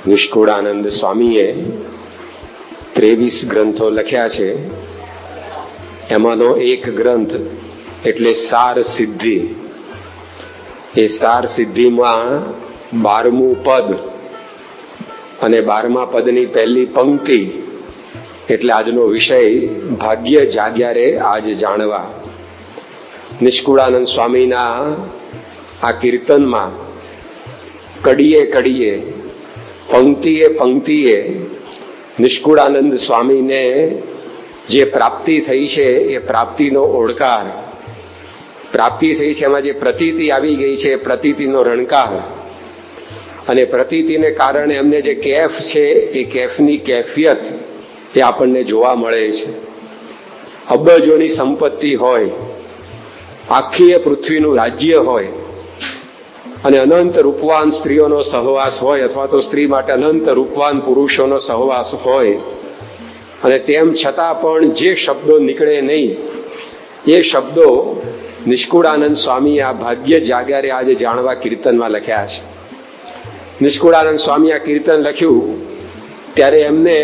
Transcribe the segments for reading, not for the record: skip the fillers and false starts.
નિષ્કુળાનંદ સ્વામીએ 23 ગ્રંથો લખ્યા છે. એમાંનો એક ગ્રંથ એટલે સાર સિદ્ધિ. એ સાર સિદ્ધિમાં 12મું પદ અને 12મા પદની પહેલી પંક્તિ એટલે આજનો વિષય ભાગ્ય જાગ્યા રે આજ જાણવા. નિષ્કુળાનંદ સ્વામીના આ કીર્તનમાં કડીએ કડીએ, પંક્તિએ પંક્તિએ નિષ્કુળાનંદ સ્વામીને જે પ્રાપ્તિ થઈ છે એ પ્રાપ્તિનો ઓળકાર, પ્રાપ્તિ થઈ છે એમાં જે પ્રતીતિ આવી ગઈ છે પ્રતીતિનો રણકાર, અને પ્રતીતિને કારણે એમને જે કેફ છે એ કેફની કેફિયત એ આપણને જોવા મળે છે. અબજોની સંપત્તિ હોય, આખી પૃથ્વીનું રાજ્ય હોય અને અનંત રૂપવાન સ્ત્રીઓનો સહવાસ હોય અથવા તો સ્ત્રી માટે અનંત રૂપવાન પુરુષોનો સહવાસ હોય, અને તેમ છતાં પણ જે શબ્દો નીકળે નહીં એ શબ્દો નિષ્કુળાનંદ સ્વામી આ ભાગ્ય જાગ્યા રે આજે જાણવા કીર્તનમાં લખ્યા છે. નિષ્કુળાનંદ સ્વામી આ કીર્તન લખ્યું ત્યારે એમને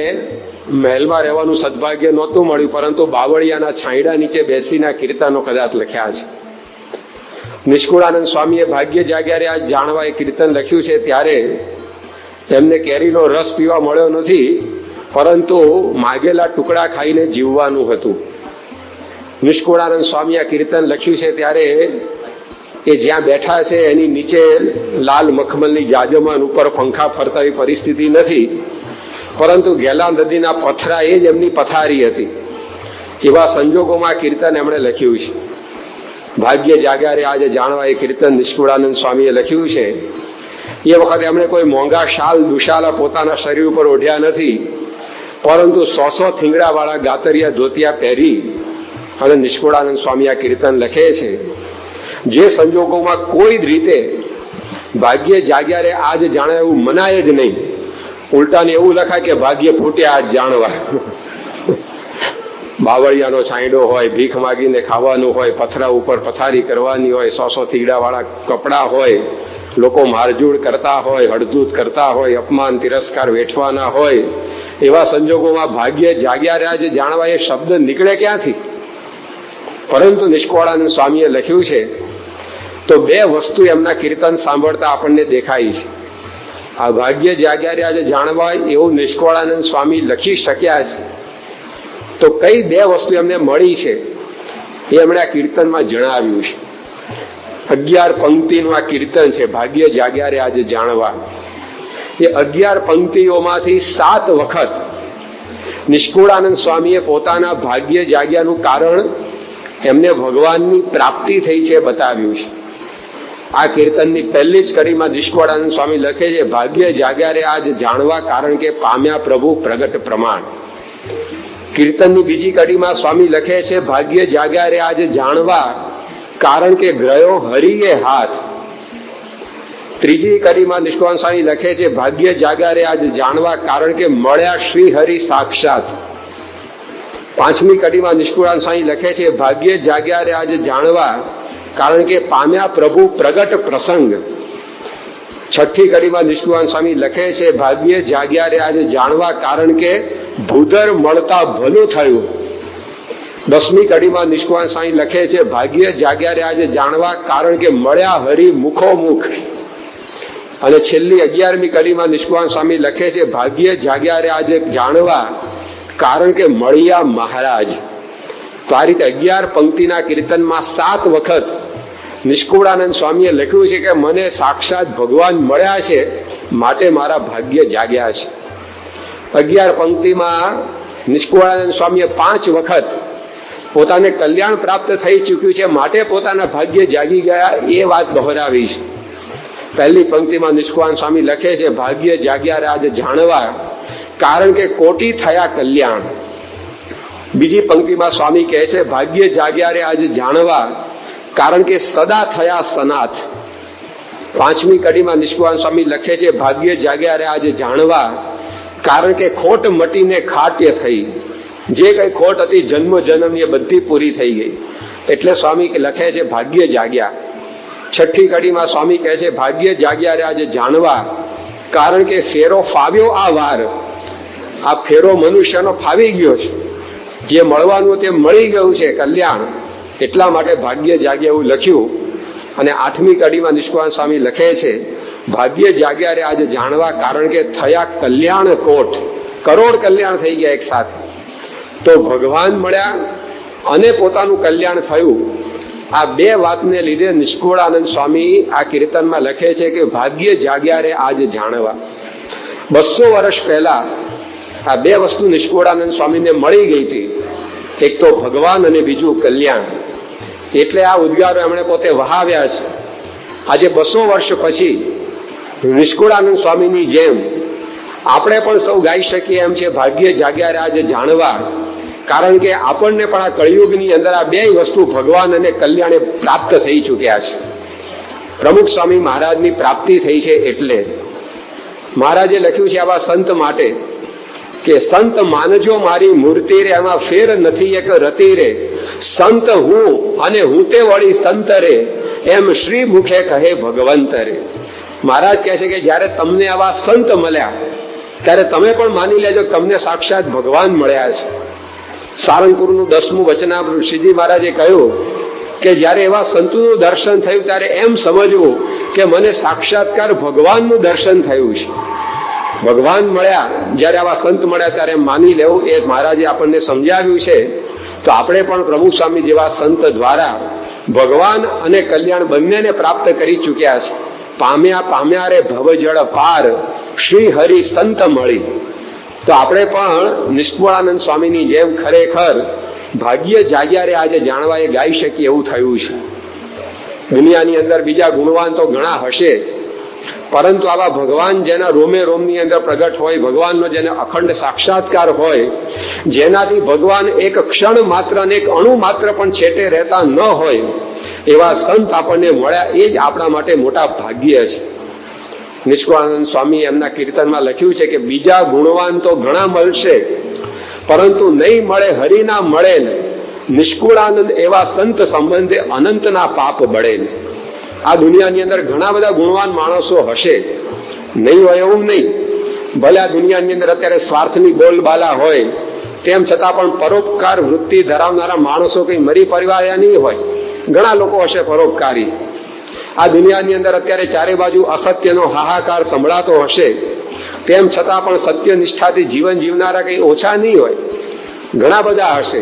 મહેલમાં રહેવાનું સદભાગ્ય નહોતું મળ્યું, પરંતુ બાવળિયાના છાંયડા નીચે બેસીને આ કીર્તનો કદાચ લખ્યા છે. નિષ્કુળાનંદ સ્વામીએ ભાગ્ય જાગ્યા રે આજ જાણવા એ કીર્તન લખ્યું છે ત્યારે એમને કેરીનો રસ પીવા મળ્યો નથી, પરંતુ માગેલા ટુકડા ખાઈને જીવવાનું હતું. નિષ્કુળાનંદ સ્વામી આ કીર્તન લખ્યું છે ત્યારે એ જ્યાં બેઠા છે એની નીચે લાલ મખમલની જાજમાન ઉપર પંખા ફરતા એવી પરિસ્થિતિ નથી, પરંતુ ગેલા નદીના પથરા એ જ એમની પથારી હતી. એવા સંજોગોમાં કીર્તન એમણે લખ્યું છે. ભાગ્ય જાગ્યા રે આજે જાણવા એ કીર્તન નિષ્કુળાનંદ સ્વામીએ લખ્યું છે. એ વખતે એમણે કોઈ મોંઘા શાલ દુશાલા પોતાના શરીર ઉપર ઓઢ્યા નથી, પરંતુ 100 થીંગડાવાળા ગાતરિયા ધોતિયા પહેરી અને નિષ્કુળાનંદ સ્વામી આ કીર્તન લખે છે. જે સંજોગોમાં કોઈ જ રીતે ભાગ્ય જાગ્યા રે આજ જાણવા એવું મનાય જ નહીં. ઉલટાને એવું લખાય કે ભાગ્ય ફૂટ્યા આજ જાણવા. બાવળિયાનો છાંયડો હોય, ભીખ માગીને ખાવાનું હોય, પથરા ઉપર પથારી કરવાની હોય, 100 થીગડાવાળા કપડા હોય, લોકો મારઝૂડ કરતા હોય, હડધૂત કરતા હોય, અપમાન તિરસ્કાર વેઠવાના હોય, એવા સંજોગોમાં ભાગ્ય જાગ્યા રે આજે જાણવા એ શબ્દ નીકળે ક્યાંથી? પરંતુ નિષ્કુળાનંદ સ્વામીએ લખ્યું છે તો 2 વસ્તુ એમના કીર્તન સાંભળતા આપણને દેખાય છે. આ ભાગ્ય જાગ્યા રે આજે જાણવા એવું નિષ્કુળાનંદ સ્વામી લખી શક્યા છે તો કઈ 2 વસ્તુ એમને મળી છે એ એમણે આ કીર્તનમાં જણાવ્યું છે. 11 પંક્તિનું આ કીર્તન છે ભાગ્ય જાગ્યા રે આજે જાણવા. એ 11 પંક્તિઓમાંથી 7 વખત નિષ્કુળાનંદ સ્વામીએ પોતાના ભાગ્ય જાગ્યાનું કારણ એમને ભગવાનની પ્રાપ્તિ થઈ છે બતાવ્યું છે. આ કીર્તનની પહેલી જ કડીમાં નિષ્કુળાનંદ સ્વામી લખે છે ભાગ્ય જાગ્યા રે આજ જાણવા કારણ કે પામ્યા પ્રભુ પ્રગટ પ્રમાણ. કીર્તનની બીજી કડીમાં સ્વામી લખે છે ભાગ્ય જાગ્યા રે આજ જાણવા કારણ કે ગ્રહ્યો હરિએ હાથ. ત્રીજી કડીમાં નિષ્કુળાનંદ સ્વામી લખે છે ભાગ્ય જાગ્યા રે આજ જાણવા કારણ કે મળ્યા શ્રી હરિ સાક્ષાત. 5મી કડીમાં નિષ્કુળાનંદ સ્વામી લખે છે ભાગ્ય જાગ્યા રે આજ જાણવા કારણ કે પામ્યા પ્રભુ પ્રગટ પ્રસંગ. 6ઠી કડીમાં નિષ્કુળાનંદ સ્વામી લખે છે ભાગ્ય જાગ્યા રે આજ જાણવા કારણ કે ભૂધર મળતા ભલું થયું. 10મી કડીમાં નિષ્કુળાનંદ સ્વામી લખે છે ભાગ્ય જાગ્યા રે આજ જાણવા કારણ કે મળ્યા હરિ મુખોમુખ. અને છેલ્લી 11મી કડીમાં નિષ્કુળાનંદ સ્વામી લખે છે ભાગ્ય જાગ્યા રે આજ જાણવા કારણ કે મળ્યા મહારાજ. તો આ રીતે 11 પંક્તિના કીર્તનમાં 7 વખત નિષ્કુળાનંદ સ્વામીએ લખ્યું છે કે મને સાક્ષાત ભગવાન મળ્યા છે માટે મારા ભાગ્ય જાગ્યા છે. 11 પંક્તિમાં નિષ્કુળાનંદ સ્વામીએ 5 વખત પોતાને કલ્યાણ પ્રાપ્ત થઈ ચૂક્યું છે માટે પોતાના ભાગ્ય જાગી ગયા એ વાત દોહરાવી છે. પહેલી પંક્તિમાં નિષ્કુળાનંદ સ્વામી લખે છે ભાગ્ય જાગ્યા રે આજે જાણવા કારણ કે કોટી થયા કલ્યાણ. બીજી પંક્તિમાં સ્વામી કહે છે ભાગ્ય જાગ્યા રે આજે જાણવા કારણ કે સદા થયા સનાથ. 5મી કડીમાં નિષ્કુળાનંદ સ્વામી લખે છે ભાગ્ય જાગ્યા રે આજે જાણવા કારણ કે ખોટ મટીને ખાટ્ય થઈ. જે કઈ ખોટ હતી જન્મ જન્મની એ બધી પૂરી થઈ ગઈ. એટલે સ્વામી લખે છે ભાગ્ય જાગ્યા. 6ઠ્ઠી કડીમાં સ્વામી કહે છે ભાગ્ય જાગ્યા રે આજે જાણવા કારણ કે ફેરો ફાવ્યો આ વાર, આ ફેરો મનુષ્યનો ફાવી ગયો છે, જે મળવાનું તે મળી ગયું છે કલ્યાણ. એટલા માટે ભાગ્ય જાગ્યા એવું લખ્યું. અને 8મી કડીમાં નિષ્કુળાનંદ સ્વામી લખે છે, ભાગ્ય જાગ્યા રે આજે જાણવા, કારણ કે થયા કલ્યાણ કોટ, કરોડ કલ્યાણ થઈ ગયા એક સાથે. તો ભગવાન મળ્યા અને પોતાનું કલ્યાણ થયું. આ બે વાતને લીધે નિષ્કુળાનંદ સ્વામી આ કીર્તનમાં લખે છે કે ભાગ્ય જાગ્યા રે આજ જાણવા. 200 વર્ષ પહેલા આ બે વસ્તુ નિષ્કુળાનંદ સ્વામીને મળી ગઈ હતી, એક તો ભગવાન અને બીજું કલ્યાણ. એટલે આ ઉદ્ગારો એમણે પોતે વહાવ્યા છે. આજે 200 વર્ષ પછી નિષ્કુળાનંદ સ્વામીની જેમ આપણે પણ સૌ ગાઈ શકીએ એમ છે, ભાગ્ય જાગ્યા રે આજે જાણવા. કારણ કે આપણને પણ આ કળિયુગની અંદર આ બે વસ્તુ ભગવાન અને કલ્યાણે પ્રાપ્ત થઈ ચૂક્યા છે. પ્રમુખ સ્વામી મહારાજની પ્રાપ્તિ થઈ છે. એટલે મહારાજે લખ્યું છે આવા સંત માટે કે સંત માનજો મારી મૂર્તિ રે, એમાં ફેર નથી એક રતિ રે. સંત હું અને હું તે વળી સંત રે, એમ શ્રી મુખે કહે ભગવંત રે. મહારાજ કહે છે કે જયારે તમને આવા સંત મળ્યા ત્યારે તમે પણ માની લેજો તમને સાક્ષાત ભગવાન મળ્યા છે. સારંગપુરનું 10મું વચનામૃત શ્રીજી મહારાજે કહ્યું કે જયારે એવા સંતનું દર્શન થયું ત્યારે એમ સમજવું કે મને સાક્ષાત્કાર ભગવાનનું દર્શન થયું છે. ભગવાન મળ્યા, જયારે આવા સંત મળ્યા ત્યારે માની લેવું, એ મહારાજે આપણને સમજાવ્યું છે. તો આપણે પણ પ્રમુખ સ્વામી જેવા સંત દ્વારા ભગવાન અને કલ્યાણ બંનેને પ્રાપ્ત કરી ચૂક્યા છે. પામ્યા રે ભવજળ પાર, શ્રી હરિ સંત મળી. તો આપણે પણ નિષ્કુળાનંદ સ્વામીની જેમ ખરેખર ભાગ્ય જાગ્યા રે આજે જાણવા એ ગાઈ શકીએ એવું થયું છે. દુનિયાની અંદર બીજા ગુણવાન તો ઘણા હશે, પરંતુ આવા ભગવાન જેના રોમે રોમની અંદર પ્રગટ હોય, ભગવાનનો જેને અખંડ સાક્ષાત્કાર હોય, જેનાથી ભગવાન એક ક્ષણ માત્ર અને એક અણુ માત્ર પણ છેટે રહેતા ન હોય, એવા સંત આપણને મળ્યા, એ જ આપણા માટે મોટા ભાગ્ય છે. નિષ્કુળાનંદ સ્વામી એમના કીર્તનમાં લખ્યું છે કે બીજા ગુણવાન તો ઘણા મળશે, પરંતુ નહીં મળે હરિના મળે. નિષ્કુળાનંદ એવા સંત સંબંધે અનંતના પાપ બળે. આ દુનિયાની અંદર ઘણા બધા ગુણવાન માણસો હશે, નહીં હોય એવું નહીં. ભલે આ દુનિયાની અંદર અત્યારે સ્વાર્થની બોલબાલા હોય, તેમ છતાં પણ પરોપકાર વૃત્તિ ધરાવનારા માણસો કંઈ મરી પરિવાર્યા નહીં હોય. ઘણા લોકો હશે પરોપકારી. આ દુનિયાની અંદર અત્યારે ચારે બાજુ અસત્યનો હાહાકાર સંભળાતો હશે, તેમ છતાં પણ સત્યનિષ્ઠાથી જીવન જીવનારા કંઈ ઓછા નહીં હોય. ઘણા બધા હશે.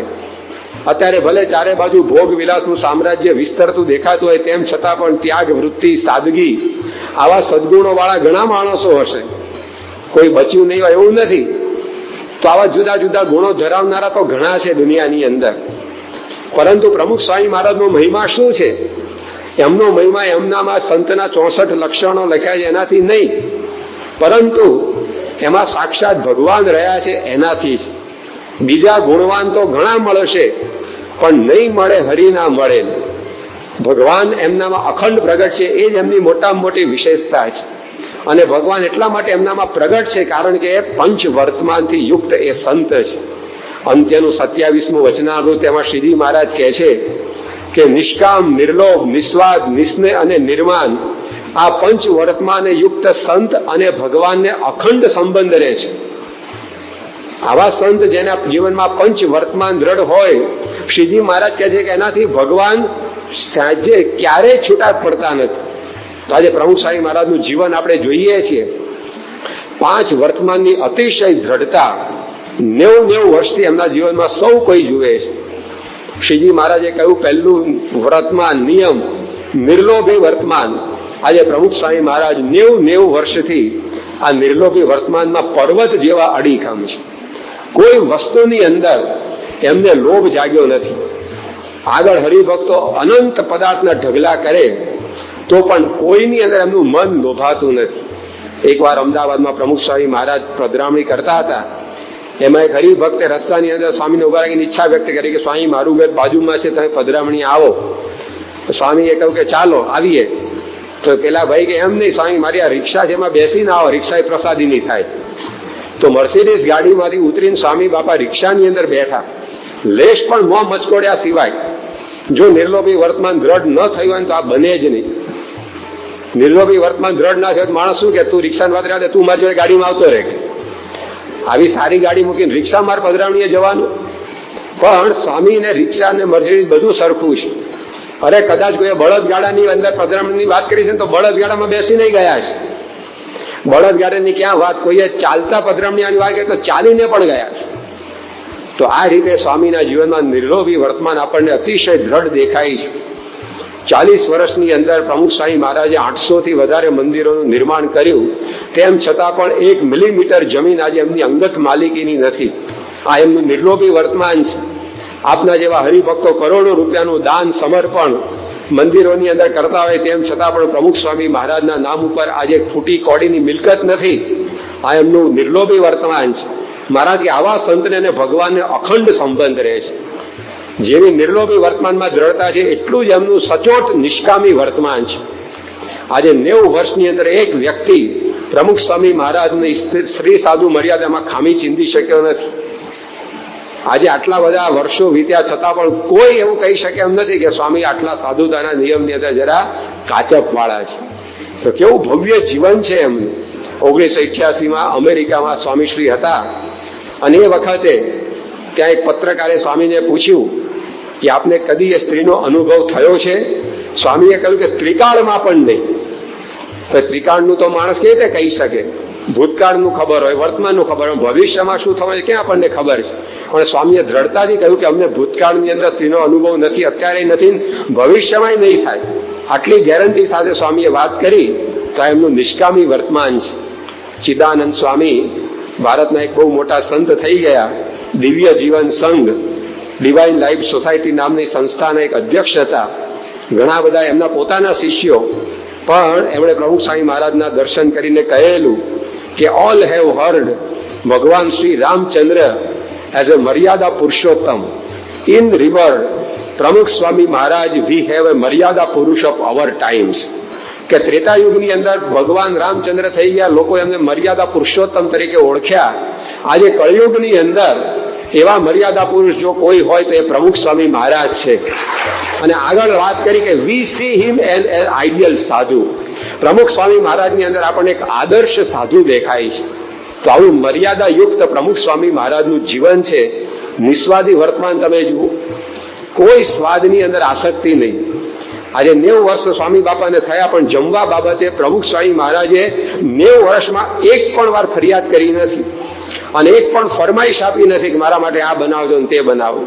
અત્યારે ભલે ચારે બાજુ ભોગ વિલાસનું સામ્રાજ્ય વિસ્તરતું દેખાતું હોય, તેમ છતાં પણ ત્યાગ વૃત્તિ, સાદગી, આવા સદગુણો વાળા ઘણા માણસો હશે. કોઈ બચ્યું નહીં હોય એવું નથી. તો આવા જુદા જુદા ગુણો ધરાવનારા તો ઘણા છે દુનિયાની અંદર. પરંતુ પ્રમુખ સ્વામી મહારાજનો મહિમા શું છે? એમનો મહિમા એમનામાં સંતના 64 લક્ષણો લખ્યા છે એનાથી નહીં, પરંતુ એમાં સાક્ષાત ભગવાન રહ્યા છે એનાથી જ. બીજા ગુણવાન તો ઘણા મળશે, પણ નહીં મળે હરિના મળે. ભગવાન એમનામાં અખંડ પ્રગટ છે, એ જ એમની મોટામાં મોટી વિશેષતા છે. અને ભગવાન એટલા માટે એમનામાં પ્રગટ છે કારણ કે એ પંચ વર્તમાનથી યુક્ત એ સંત છે. અંત્યનું 27મું વચનામૃત એમાં શ્રીજી મહારાજ કહે છે કે નિષ્કામ, નિર્લોભ, નિસ્વાદ, નિસ્નેહ અને નિર્માન, આ પંચ વર્તમાને યુક્ત સંત અને ભગવાનને અખંડ સંબંધ રહે છે. આવા સંત જેના જીવનમાં પંચ વર્તમાન દ્રઢ હોય, શ્રીજી મહારાજ કહે છે કે એનાથી ભગવાન સાંજે ક્યારેય છૂટા પડતા નથી. તો આજે પ્રમુખ સ્વામી મહારાજનું જીવન આપણે જોઈએ છીએ. 5 વર્તમાનની અતિશય દ્રઢતા 90 વર્ષથી એમના જીવનમાં સૌ કોઈ જુએ છે. શ્રીજી મહારાજે કહ્યું પહેલું વર્તમાન નિયમ નિર્લોભી વર્તમાન. આજે પ્રમુખ સ્વામી મહારાજ 90 વર્ષથી આ નિર્લોભી વર્તમાનમાં પર્વત જેવા અડીખમ છે. કોઈ વસ્તુની અંદર એમને લોભ જાગ્યો નથી. આગળ હરિભક્તો અનંત પદાર્થના ઢગલા કરે તો પણ કોઈની અંદર એમનું મન લોભાતું નથી. એકવાર અમદાવાદમાં પ્રમુખ સ્વામી મહારાજ પધરામણી કરતા હતા. એમાં એક હરિભક્તે રસ્તાની અંદર સ્વામીને ઉભા રાખીને ઈચ્છા વ્યક્ત કરી કે સ્વામી મારું ઘર બાજુમાં છે, તમે પધરામણી આવો. સ્વામીએ કહ્યું કે ચાલો આવીએ. તો પેલા ભાઈ કે એમ નહીં સ્વામી, મારી આ રિક્ષા છે એમાં બેસીને આવો, રિક્ષા એ પ્રસાદીની થાય. તો મર્સિડીઝ ગાડીમાંથી ઉતરીને સ્વામી બાપા રિક્ષાની અંદર બેઠા, લેશ પણ મોં મચકોડ્યા સિવાય. જો નિર્લોભી વર્તમાન દ્રઢ ન થયું હોય તો આ બને જ નહીં. નિર્લોભી વર્તમાન દ્રઢ ના થયો તો માણસ શું કે તું રિક્ષા વાત રહે તું મારી જોડે ગાડીમાં આવતો રહે. આવી સારી ગાડી મૂકીને રિક્ષા માર પધરામણીએ જવાનું. પણ સ્વામીને રિક્ષા ને મર્સિડીઝ બધું સરખું છે. અરે કદાચ કોઈ બળદગાડાની અંદર પધરામણીની વાત કરી છે તો બળદગાડામાં બેસી નહીં ગયા છે. બળદગાડાની ક્યાં વાત, કોઈએ ચાલતા પધરામણીની વાત કરી તો ચાલીને પણ ગયા છે. તો આ રીતે સ્વામીના જીવનમાં નિર્લોભી વર્તમાન આપણને અતિશય દ્રઢ દેખાય છે. 40 વર્ષની અંદર પ્રમુખ સ્વામી મહારાજે 800 થી વધારે મંદિરોનું નિર્માણ કર્યું. તેમ છતાં પણ 1 મિલીમીટર જમીન આજે એમની અંગત માલિકીની નથી. આ એમનું નિર્લોભી વર્તમાન છે. આપના જેવા હરિભક્તો કરોડો રૂપિયાનું દાન સમર્પણ મંદિરોની અંદર કરતા હોય તેમ છતાં પણ પ્રમુખ સ્વામી મહારાજના નામ ઉપર આજે ફૂટી કોડીની મિલકત નથી. આ એમનું નિર્લોભી વર્તમાન છે. મહારાજ કે આવા સંતને અને ભગવાનને અખંડ સંબંધ રહે છે. જેવી નિર્લોભી વર્તમાનમાં દ્રઢતા છે એટલું જ એમનું સચોટ નિષ્કામી વર્તમાન છે. આજે 90 વર્ષની અંદર એક વ્યક્તિ પ્રમુખ સ્વામી મહારાજની શ્રી સાધુ મર્યાદામાં ખામી ચીંધી શક્યો નથી. આજે આટલા બધા વર્ષો વીત્યા છતાં પણ કોઈ એવું કહી શકે એમ નથી કે સ્વામી આટલા સાધુતાના નિયમની અંદર જરા કાચપ વાળા છે. તો કેવું ભવ્ય જીવન છે એમનું. 1988માં અમેરિકામાં સ્વામીશ્રી હતા અને એ વખતે ત્યાં એક પત્રકારે સ્વામીને પૂછ્યું કે આપને કદી એ સ્ત્રીનો અનુભવ થયો છે? સ્વામીએ કહ્યું કે ત્રિકાળમાં પણ નહીં. ત્રિકાળનું તો માણસ કેવી રીતે કહી શકે? ભૂતકાળનું ખબર હોય, વર્તમાનનું ખબર હોય, ભવિષ્યમાં શું થવાનું ક્યાં આપણને ખબર છે? પણ સ્વામીએ દ્રઢતાથી કહ્યું કે અમને ભૂતકાળની અંદર સ્ત્રીનો અનુભવ નથી, અત્યારે નથી, ભવિષ્યમાં નહીં થાય. આટલી ગેરંટી સાથે સ્વામીએ વાત કરી તો એમનું નિષ્કામી વર્તમાન છે. ચિદાનંદ સ્વામી ભારતના એક બહુ મોટા સંત થઈ ગયા. દિવ્ય જીવન સંઘ, ડિવાઇન લાઈફ સોસાયટી નામની સંસ્થાના એક અધ્યક્ષ હતા. ઘણા બધા એમના પોતાના શિષ્યો. પણ એમણે પ્રમુખ સ્વામી મહારાજના દર્શન કરીને કહેલું કે ઓલ હેવ હર્ડ ભગવાન શ્રી રામચંદ્ર એઝ અ મર્યાદા પુરુષોત્તમ. ઇન રિવર પ્રમુખ Swami Maharaj we have a મર્યાદા પુરુષ ઓફ અવર ટાઈમ્સ. કે ત્રેતાયુગની અંદર ભગવાન રામચંદ્ર થઈ ગયા, લોકો એમને મર્યાદા પુરુષોત્તમ તરીકે ઓળખ્યા. આજે કળિયુગની અંદર એવા મર્યાદા પુરુષ જો કોઈ હોય તો એ પ્રમુખ સ્વામી મહારાજ છે. અને આગળ વાત કરી કે વી સી હિમ એન આઈડિયલ સાધુ. પ્રમુખ સ્વામી મહારાજની અંદર આપણને એક આદર્શ સાધુ દેખાય છે. તો આવું મર્યાદાયુક્ત પ્રમુખ સ્વામી મહારાજનું જીવન છે. નિસ્વાદી વર્તમાન તમે જુઓ, કોઈ સ્વાદની અંદર આસક્તિ નહીં. આજે 90 વર્ષ સ્વામી બાપાને થયા પણ જમવા બાબતે પ્રમુખ સ્વામી મહારાજે 90 વર્ષમાં એક પણ વાર ફરિયાદ કરી નથી અને એક પણ ફરમાઈશ આપી નથી કે મારા માટે આ બનાવજો ને તે બનાવો.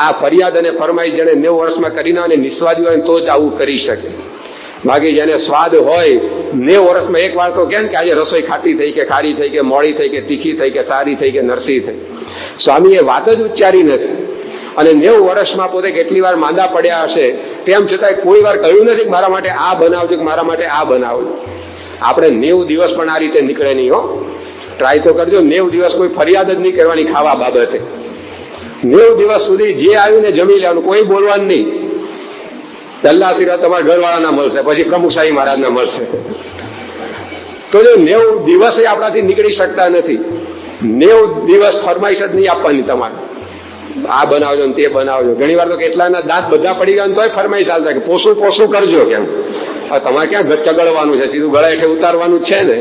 આ ફરિયાદ અને ફરમાઈશ જેને 90 વર્ષમાં કરી ના અને નિસ્વાદી હોય તો જ આવું કરી શકે. બાકી જેને સ્વાદ હોય 90 વર્ષમાં એક વાર તો કેમ કે આજે રસોઈ ખાટી થઈ કે ખારી થઈ કે મોડી થઈ કે તીખી થઈ કે સારી થઈ કે નરસી થઈ. સ્વામીએ વાત જ ઉચ્ચારી નથી. અને 90 વર્ષમાં પોતે કેટલી વાર માંદા પડ્યા હશે તેમ છતાં કોઈ વાર કહ્યું નથી કે મારા માટે આ બનાવજો કે મારા માટે આ બનાવજો. આપણે 90 દિવસ પણ આ રીતે નીકળે નહીં હો. ટ્રાય તો કરજો. 90 દિવસ કોઈ ફરિયાદ જ નહીં કરવાની ખાવા બાબતે. 90 દિવસ સુધી જે આવ્યું ને જમી લેવાનું, કોઈ બોલવાનું નહીં. દલ્લા સિવાય તમારા ઘરવાળાના મળશે, પછી પ્રમુખ સ્વામી મહારાજના મળશે. તો જો 90 દિવસે આપણાથી નીકળી શકતા નથી. 90 દિવસ ફરમાઈશ જ નહીં આપવાની તમારે. આ બનાવજો ને તે બનાવજો. ઘણી વાર તો કેટલાના દાંત બધા પડી ગયા તોય ફરમાઈશ ચાલતા કે પોસું પોસું કરજો. કેમ તમારે ક્યાં ચગડવાનું છે? સીધું ગળા હેઠે ઉતારવાનું છે ને.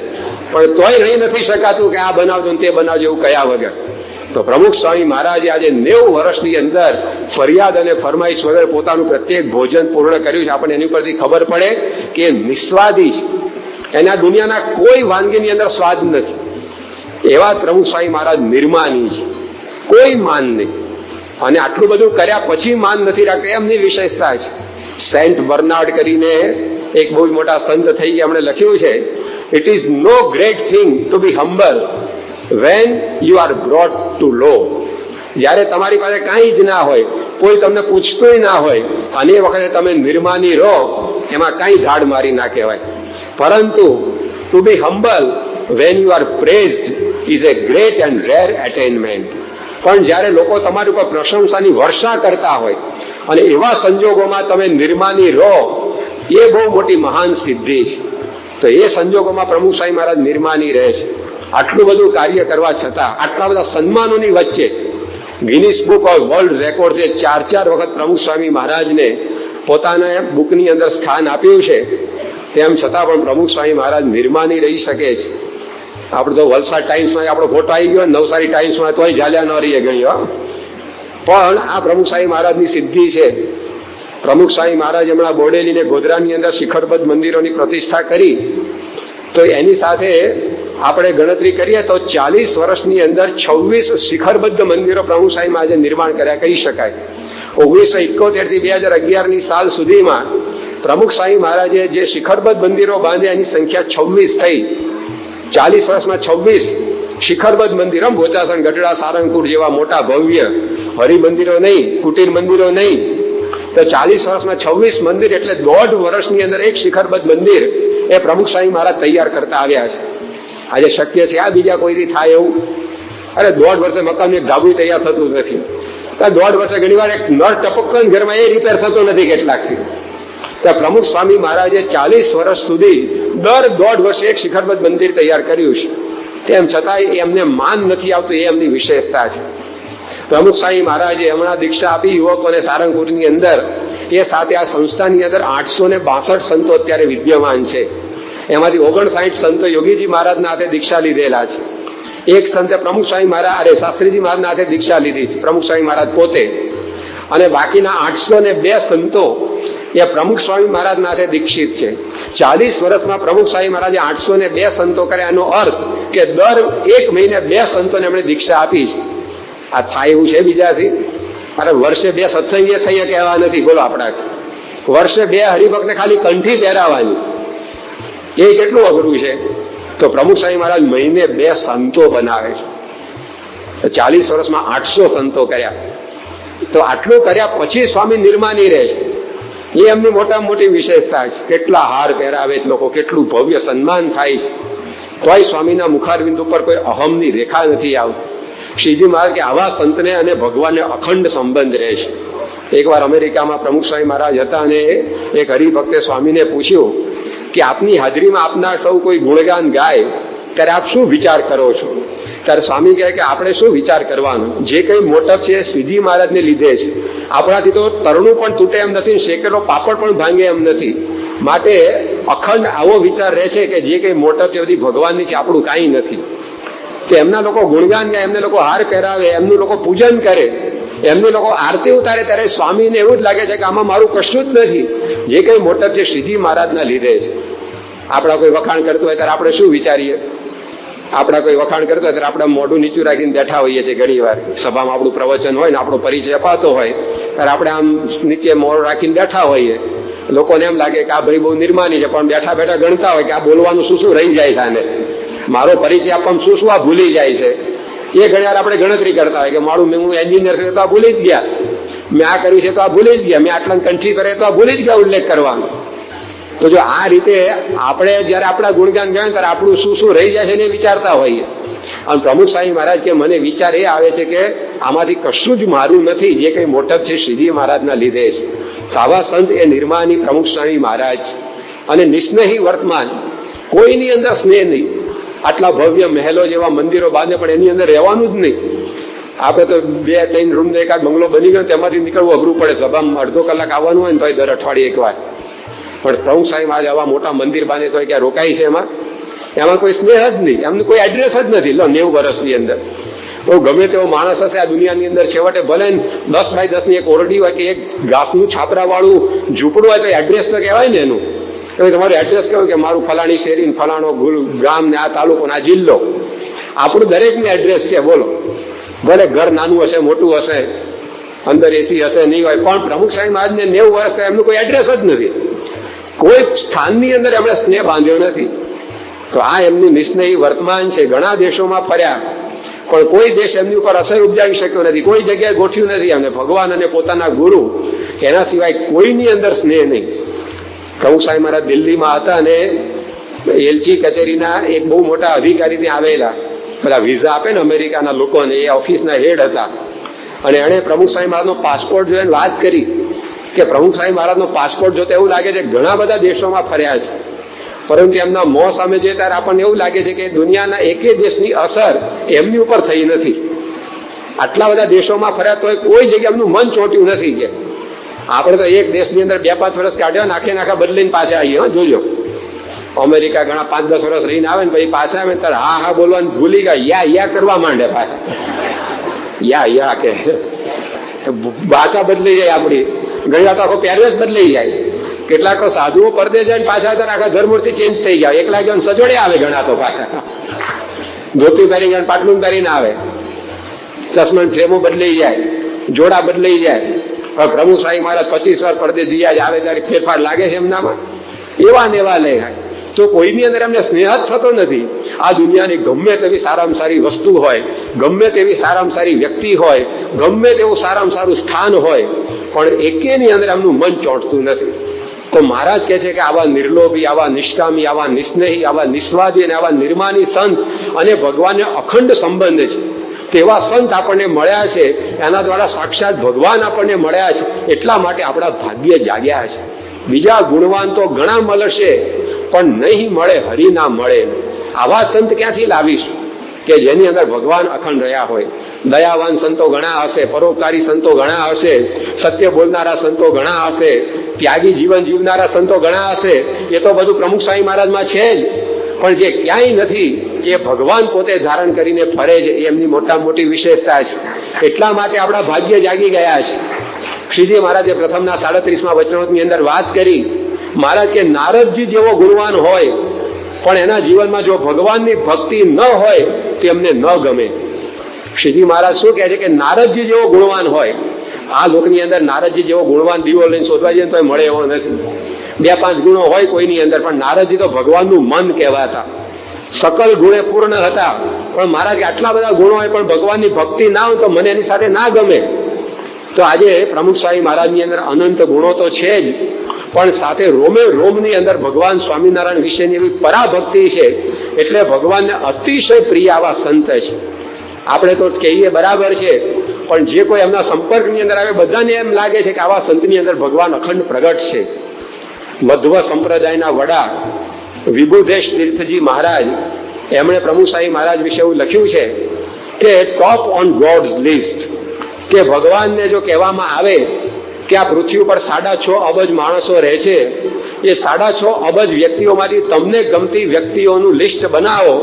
પણ તોય રહી નથી શકાતું કે આ બનાવજો ને તે બનાવજો એવું કયા વગર. તો પ્રમુખ સ્વામી મહારાજે આજે 90 વર્ષની અંદર ફરિયાદ અને ફરમાઈશ વગર પોતાનું પ્રત્યેક ભોજન પૂર્ણ કર્યું છે. આપણને એની પરથી ખબર પડે કે નિસ્વાદી છે. એના દુનિયાના કોઈ વાનગીની અંદર સ્વાદ નથી. એવા પ્રમુખ સ્વામી મહારાજ નિર્માની છે, કોઈ માન નહીં. અને આટલું બધું કર્યા પછી માન નથી રાખતા, એમની વિશેષતા છે. સેન્ટ બર્નાર્ડ કરીને એક બહુ મોટા સંત થઈ ગયા, એમણે લખ્યું છે it is no great thing to be humble when you are brought to low. જ્યારે તમારી પાસે કાંઈ જ ના હોય, કોઈ તમને પૂછતું ના હોય અને એ વખતે તમે નિર્માની રહો, એમાં કાંઈ ધાડ મારી ના કહેવાય. પરંતુ to be humble when you are praised is a great and rare attainment. પણ જ્યારે લોકો તમારી ઉપર પ્રશંસાની વર્ષા કરતા હોય અને એવા સંજોગોમાં તમે નિર્માની રહો, એ બહુ મોટી મહાન સિદ્ધિ છે. તો એ સંજોગોમાં પ્રમુખ સ્વામી મહારાજ નિર્માની રહે છે. આટલું બધું કાર્ય કરવા છતાં, આટલા બધા સન્માનોની વચ્ચે ગિનિસ બુક ઓફ વર્લ્ડ રેકોર્ડ્સે 4 વખત પ્રમુખ સ્વામી મહારાજને પોતાના બુકની અંદર સ્થાન આપ્યું છે. તેમ છતાં પણ પ્રમુખ સ્વામી મહારાજ નિર્માની રહી શકે છે. આપણે તો વલસાડ ટાઈમ્સમાં આપણો ફોટો આવી ગયો, નવસારી ટાઈમ્સમાં તોય ઝાલ્યા ન રહીએ ગઈ. પણ આ પ્રમુખ સ્વામી મહારાજની સિદ્ધિ છે. પ્રમુખ સ્વામી મહારાજ હમણાં બોડેલી ને ગોધરાની અંદર શિખરબદ્ધ મંદિરોની પ્રતિષ્ઠા કરી, તો એની સાથે આપણે ગણતરી કરીએ તો 40 વર્ષની અંદર 26 શિખરબદ્ધ મંદિરો પ્રમુખ સ્વામી મહારાજે નિર્માણ કર્યા કહી શકાય. 1971 થી 2011ની સાલ સુધીમાં પ્રમુખ સ્વામી મહારાજે જે શિખરબદ્ધ મંદિરો બાંધ્યા એની સંખ્યા 26 થઈ. 40 વર્ષમાં 26 શિખરબદ્ધ મંદિરો, બોચાસણ, ગઢડા, સારંગપુર જેવા મોટા ભવ્ય હરિમંદિરો નહીં, કુટીર મંદિરો નહીં, તો 40 વર્ષમાં 26 મંદિર એટલે 1.5 વર્ષની અંદર એક શિખરબદ્ધ મંદિર એ પ્રમુખ સ્વામી મહારાજ તૈયાર કરતા આવ્યા છે. આજે શક્ય છે આ બીજા કોઈથી થાય એવું? અરે 1.5 વર્ષે મકાનનું એક ધાબુ તૈયાર થતું નથી. તો 1.5 વર્ષે ઘણી વાર એક નળ ટપકતો ઘરમાં એ રિપેર થતો નથી કેટલાકથી. તો પ્રમુખ સ્વામી મહારાજે 40 વર્ષ સુધી દર 1.5 વર્ષે એક શિખરબદ્ધ મંદિર તૈયાર કર્યું છે. તેમ છતાંય એમને માન નથી આવતું, એ એમની વિશેષતા છે. પ્રમુખ સ્વામી મહારાજે હમણાં દીક્ષા આપી યુવકોને સારંગપુરની અંદર. એ સાથે આ સંસ્થાની અંદર 862 સંતો અત્યારે વિદ્યમાન છે. એમાંથી 59 સંતો યોગીજી મહારાજના હાથે દીક્ષા લીધેલા છે. એક સંતે પ્રમુખ સ્વામી મહારાજ શાસ્ત્રીજી મહારાજના હાથે દીક્ષા લીધી છે, પ્રમુખ સ્વામી મહારાજ પોતે. અને બાકીના 802 સંતો એ પ્રમુખ સ્વામી મહારાજના હાથે દીક્ષિત છે. 40 વર્ષમાં પ્રમુખ સ્વામી મહારાજે 802 સંતો કર્યા. એનો અર્થ કે દર 1 મહિને 2 સંતોને એમણે દીક્ષા આપી છે. આ થાય એવું છે બીજાથી? અરે વર્ષે 2 સત્સંગીય થઈ કહેવા નથી. બોલો આપણા વર્ષે 2 હરિભક્તને ખાલી કંઠી પહેરાવાની, એ કેટલું અઘરું છે. તો પ્રમુખ સ્વામી મહારાજ મહિને 2 સંતો બનાવે છે. 40 વર્ષમાં 800 સંતો કર્યા. તો આટલું કર્યા પછી સ્વામી નિર્માની રહે છે. એ એમની મોટામાં મોટી વિશેષતા છે. કેટલા હાર પહેરાવે છે લોકો, કેટલું ભવ્ય સન્માન થાય છે, તોય સ્વામીના મુખારવિંદ ઉપર કોઈ અહમની રેખા નથી આવતી. શ્રીજી મહારાજ કે આવા સંતને અને ભગવાનને અખંડ સંબંધ રહે છે. એકવાર અમેરિકામાં પ્રમુખ સ્વામી મહારાજ હતા અને એક હરિભક્તે સ્વામીને પૂછ્યું કે આપની હાજરીમાં આપના સૌ કોઈ ગુણગાન ગાય ત્યારે આપ શું વિચાર કરો છો? ત્યારે સ્વામી કહે કે આપણે શું વિચાર કરવાનો, જે કંઈ મોટપ છે શ્રીજી મહારાજને લીધે છે. આપણાથી તો તરણું પણ તૂટે એમ નથી, શેકેલો પાપડ પણ ભાંગે એમ નથી. માટે અખંડ આવો વિચાર રહે છે કે જે કંઈ મોટપ છે બધી ભગવાનની છે, આપણું કાંઈ નથી. કે એમના લોકો ગુણગાન ગાય, એમને લોકો હાર પહેરાવે, એમનું લોકો પૂજન કરે, એમની લોકો આરતી ઉતારે, ત્યારે સ્વામીને એવું જ લાગે છે કે આમાં મારું કશું જ નથી. જે કંઈ મોટપ છે શ્રીજી મહારાજના લીધે છે. આપણા કોઈ વખાણ કરતું હોય ત્યારે આપણે શું વિચારીએ? આપણા કોઈ વખાણ કરતો હોય ત્યારે આપણે મોઢું નીચું રાખીને બેઠા હોઈએ છીએ. ઘણી વાર સભામાં આપણું પ્રવચન હોય ને આપણો પરિચય અપાતો હોય ત્યારે આપણે આમ નીચે મોઢું રાખીને બેઠા હોઈએ. લોકોને એમ લાગે કે આ ભાઈ બહુ નિર્માની છે, પણ બેઠા બેઠા ગણતા હોય કે આ બોલવાનું શું શું રહી જાય છે, આને મારો પરિચય આપવામાં શું શું આ ભૂલી જાય છે. એ ઘણી વાર આપણે ગણતરી કરતા હોય કે મારું હું એન્જિનિયર છે તો આ ભૂલી જ ગયા, મેં આ કર્યું છે તો આ ભૂલી જ ગયા, મેં આટલા કંઠી કરે તો આ ભૂલી જ ગયા ઉલ્લેખ કરવાનો. તો જો આ રીતે આપણે જયારે આપણા ગુણગાન ગાય ત્યારે આપણું શું શું રહી જાય છે એને વિચારતા હોઈએ. અને પ્રમુખ સ્વામી મહારાજ કે મને વિચાર એ આવે છે કે આમાંથી કશું જ મારું નથી, જે કંઈ મોટપ છે શ્રીજી મહારાજના લીધે છે. તો આવા સંત એ નિર્માની પ્રમુખ સ્વામી મહારાજ. અને નિસ્નેહી વર્તમાન, કોઈની અંદર સ્નેહ નહીં. આટલા ભવ્ય મહેલો જેવા મંદિરો બાંધે પણ એની અંદર રહેવાનું જ નહીં. આપણે તો 2-3 રૂમનો એકાદ બંગલો બની ગયો તેમાંથી નીકળવું અઘરું પડે. સભામાં અડધો કલાક આવવાનું હોય ને તો દર અઠવાડિયે એકવાર. પણ પ્રમુખ સ્વામી મહારાજ આવા મોટા મંદિર બાંધે તો ક્યાં રોકાય છે? એમાં કોઈ સ્નેહ જ નહીં, એમનું કોઈ એડ્રેસ જ નથી. લો 90 વર્ષની અંદર તો ગમે તેવો માણસ હશે આ દુનિયાની અંદર, છેવટે ભલે 10 બાય 10 ની એક ઓરડી હોય કે એક ઘાસનું છાપરાવાળું ઝૂંપડું હોય તો એડ્રેસ તો કહેવાય ને એનું. તમારું એડ્રેસ કહ્યું કે મારું ફલાણી શેરી, ફલાણો ગામ ને આ તાલુકો ને આ જિલ્લો, આપણું દરેકનું એડ્રેસ છે. બોલો, ભલે ઘર નાનું હશે, મોટું હશે, અંદર એસી હશે, નહીં હોય, પણ પ્રમુખ સ્વામી મહારાજને 90 વર્ષ એમનું કોઈ એડ્રેસ જ નથી. કોઈ સ્થાનની અંદર એમણે સ્નેહ બાંધ્યો નથી. તો આ એમનું નિસ્નેહી વર્તમાન છે. ઘણા દેશોમાં ફર્યા પણ કોઈ દેશ એમની ઉપર અસર ઉપજાવી શક્યો નથી, કોઈ જગ્યાએ ગોઠવ્યું નથી. એમને ભગવાન અને પોતાના ગુરુ એના સિવાય કોઈની અંદર સ્નેહ નહીં. પ્રમુખ સ્વામી મહારાજ દિલ્હીમાં હતા અને એલચી કચેરીના એક બહુ મોટા અધિકારી ત્યાં આવેલા, બધા વિઝા આપે ને અમેરિકાના લોકોને, એ ઓફિસના હેડ હતા. અને એણે પ્રમુખ સ્વામી મહારાજનો પાસપોર્ટ જોઈને વાત કરી કે પ્રમુખ સ્વામી મહારાજનો પાસપોર્ટ જોતા એવું લાગે છે ઘણા બધા દેશોમાં ફર્યા છે, પરંતુ એમના મોં સામે જોઈએ ત્યારે આપણને એવું લાગે છે કે દુનિયાના એકે દેશની અસર એમની ઉપર થઈ નથી. આટલા બધા દેશોમાં ફર્યા તોય કોઈ જગ્યાએ એમનું મન ચોંટ્યું નથી. કે આપણે તો એક દેશની અંદર 2-5 વર્ષ કાઢ્યા, નાખે નાખા બદલીને પાછા આવીએ. જોજો અમેરિકા ઘણા 5-10 વર્ષ રહીને આવે ને પછી પાછા આવે ત્યારે હા હા બોલવાનું ભૂલી ગયા, યા કરવા માંડે પાછા, યા કે ભાષા બદલાઈ જાય આપણી. ઘણી વાર તો આખો પહેરવેશ બદલાઈ જાય. કેટલાક સાધુઓ પરદે જાય પાછા ત્યારે આખા ધર્મૂર્તિ ચેન્જ થઈ જાય. એકલા ગયા સજોડે આવે ઘણા તો પાછા, ધોતી પહેરી ગયા પાટલું પહેરીને આવે, ચશ્મા ફ્રેમો બદલાઈ જાય, જોડા બદલાઈ જાય. હવે પ્રમુખ સ્વામી મહારાજ 25 વાર પરદેશ જઈ આવે ત્યારે ફેરફાર લાગે છે એમનામાં, એવા ને એવા લે. તો કોઈની અંદર એમને સ્નેહ જ થતો નથી. આ દુનિયાની ગમે તેવી સારામાં સારી વસ્તુ હોય, ગમે તેવી સારામાં સારી વ્યક્તિ હોય, ગમે તેવું સારામાં સારું સ્થાન હોય, પણ એકેની અંદર એમનું મન ચોંટતું નથી. તો મહારાજ કહે છે કે આવા નિર્લોભી, આવા નિષ્કામી, આવા નિસ્નેહી, આવા નિસ્વાદી અને આવા નિર્માની સંત અને ભગવાનને અખંડ સંબંધ છે તેવા સંત આપણને મળ્યા છે. એના દ્વારા સાક્ષાત ભગવાન આપણને મળ્યા છે. એટલા માટે આપણા ભાગ્ય જાગ્યા છે. બીજા ગુણવાન તો ઘણા મળશે પણ નહીં મળે, હરિ ના મળે. આવા સંત ક્યાંથી લાવીશું કે જેની અંદર ભગવાન અખંડ રહ્યા હોય? દયાવાન સંતો ઘણા હશે, પરોપકારી સંતો ઘણા હશે, સત્ય બોલનારા સંતો ઘણા હશે, ત્યાગી જીવન જીવનારા સંતો ઘણા હશે. એ તો બધું પ્રમુખ સ્વામી મહારાજમાં છે જ. પણ જે ક્યાંય નથી એ ભગવાન પોતે ધારણ કરીને ફરે છે, એ એમની મોટા મોટી વિશેષતા છે. એટલા માટે આપણા ભાગ્ય જાગી ગયા છે. શ્રીજી મહારાજે પ્રથમના 37મા વચનામૃતની અંદર વાત કરી. મહારાજ કે નારદજી જેવો ગુણવાન હોય પણ એના જીવનમાં જો ભગવાનની ભક્તિ ન હોય તો એમને ન ગમે. શ્રીજી મહારાજ શું કહે છે કે નારદજી જેવો ગુણવાન હોય. આ લોકની અંદર નારદજી જેવો ગુણવાન દીવો લઈને શોધવા જઈએ તો મળે એવો નથી. 2-5 ગુણો હોય કોઈની અંદર, પણ નારદજી તો ભગવાનનું મન કહેવાતા, સકલ ગુણે પૂર્ણ હતા. પણ મહારાજ કે આટલા બધા ગુણો હોય પણ ભગવાનની ભક્તિ ના હોય તો મને એની સાથે ના ગમે. તો આજે પ્રમુખ સ્વામી મહારાજની અંદર અનંત ગુણો તો છે જ, પણ સાથે રોમે રોમની અંદર ભગવાન સ્વામિનારાયણ વિશેની એવી પરાભક્તિ છે. એટલે ભગવાનને અતિશય પ્રિય આવા સંત છે. આપણે તો કહીએ બરાબર છે, પણ જે કોઈ એમના સંપર્કની અંદર આવે બધાને એમ લાગે છે કે આવા સંતની અંદર ભગવાન અખંડ પ્રગટ છે. મધ્વ સંપ્રદાયના વડા વિભુદેશ તીર્થજી મહારાજ, એમણે પ્રમુખ સ્વામી મહારાજ વિશે એવું લખ્યું છે કે ટોપ ઓન ગોડ્સ લિસ્ટ, કે ભગવાનને જો કહેવામાં આવે કે આ પૃથ્વી ઉપર 6.5 અબજ માણસો રહે છે, એ 6.5 અબજ વ્યક્તિઓમાંથી તમને ગમતી વ્યક્તિઓનું લિસ્ટ બનાવો,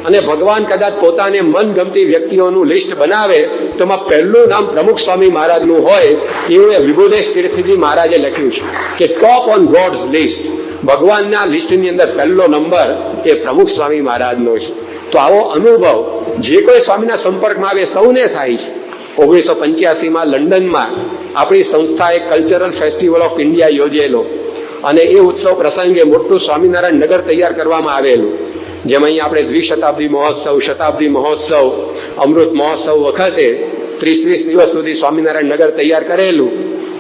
અને ભગવાન કદાચ પોતાને મનગમતી વ્યક્તિઓનું લિસ્ટ બનાવે તો એમાં પહેલું નામ પ્રમુખ સ્વામી મહારાજનું હોય, એવું એ વિભુદેશ તીર્થજી મહારાજે લખ્યું છે કે ટોપ ઓન ગોડ્સ લિસ્ટ, ભગવાનના લિસ્ટની અંદર પહેલો નંબર એ પ્રમુખ સ્વામી મહારાજનો છે. તો આવો અનુભવ જે કોઈ સ્વામીના સંપર્કમાં આવે સૌને થાય છે. 1985માં લંડનમાં આપણી સંસ્થાએ કલ્ચરલ ફેસ્ટિવલ ઓફ ઇન્ડિયા યોજેલો, અને એ ઉત્સવ પ્રસંગે મોટું સ્વામિનારાયણ નગર તૈયાર કરવામાં આવેલું. જેમ અહીં આપણે દ્વિશતાબ્દી મહોત્સવ, શતાબ્દી મહોત્સવ, અમૃત મહોત્સવ વખતે 30-30 દિવસ સુધી સ્વામિનારાયણ નગર તૈયાર કરેલું.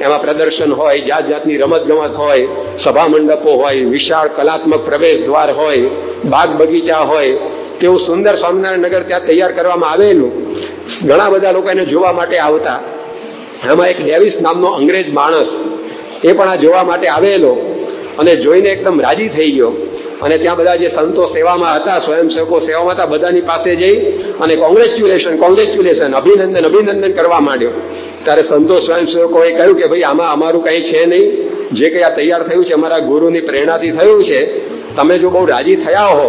એમાં પ્રદર્શન હોય, જાત જાતની રમતગમત હોય, સભા મંડપો હોય, વિશાળ કલાત્મક પ્રવેશ દ્વાર હોય, બાગ બગીચા હોય, તેવું સુંદર સ્વામિનારાયણ નગર ત્યાં તૈયાર કરવામાં આવેલું. ઘણા બધા લોકો એને જોવા માટે આવતા. એમાં એક ડેવિસ નામનો અંગ્રેજ માણસ એ પણ આ જોવા માટે આવેલો, અને જોઈને એકદમ રાજી થઈ ગયો. અને ત્યાં બધા જે સંતો સેવામાં હતા, સ્વયંસેવકો સેવામાં હતા, બધાની પાસે જઈ અને કોંગ્રેચ્યુલેશન, અભિનંદન કરવા માંડ્યો. ત્યારે સંતો સ્વયંસેવકોએ કહ્યું કે ભાઈ આમાં અમારું કંઈ છે નહીં, જે કંઈ આ તૈયાર થયું છે અમારા ગુરુની પ્રેરણાથી થયું છે. તમે જો બહુ રાજી થયા હો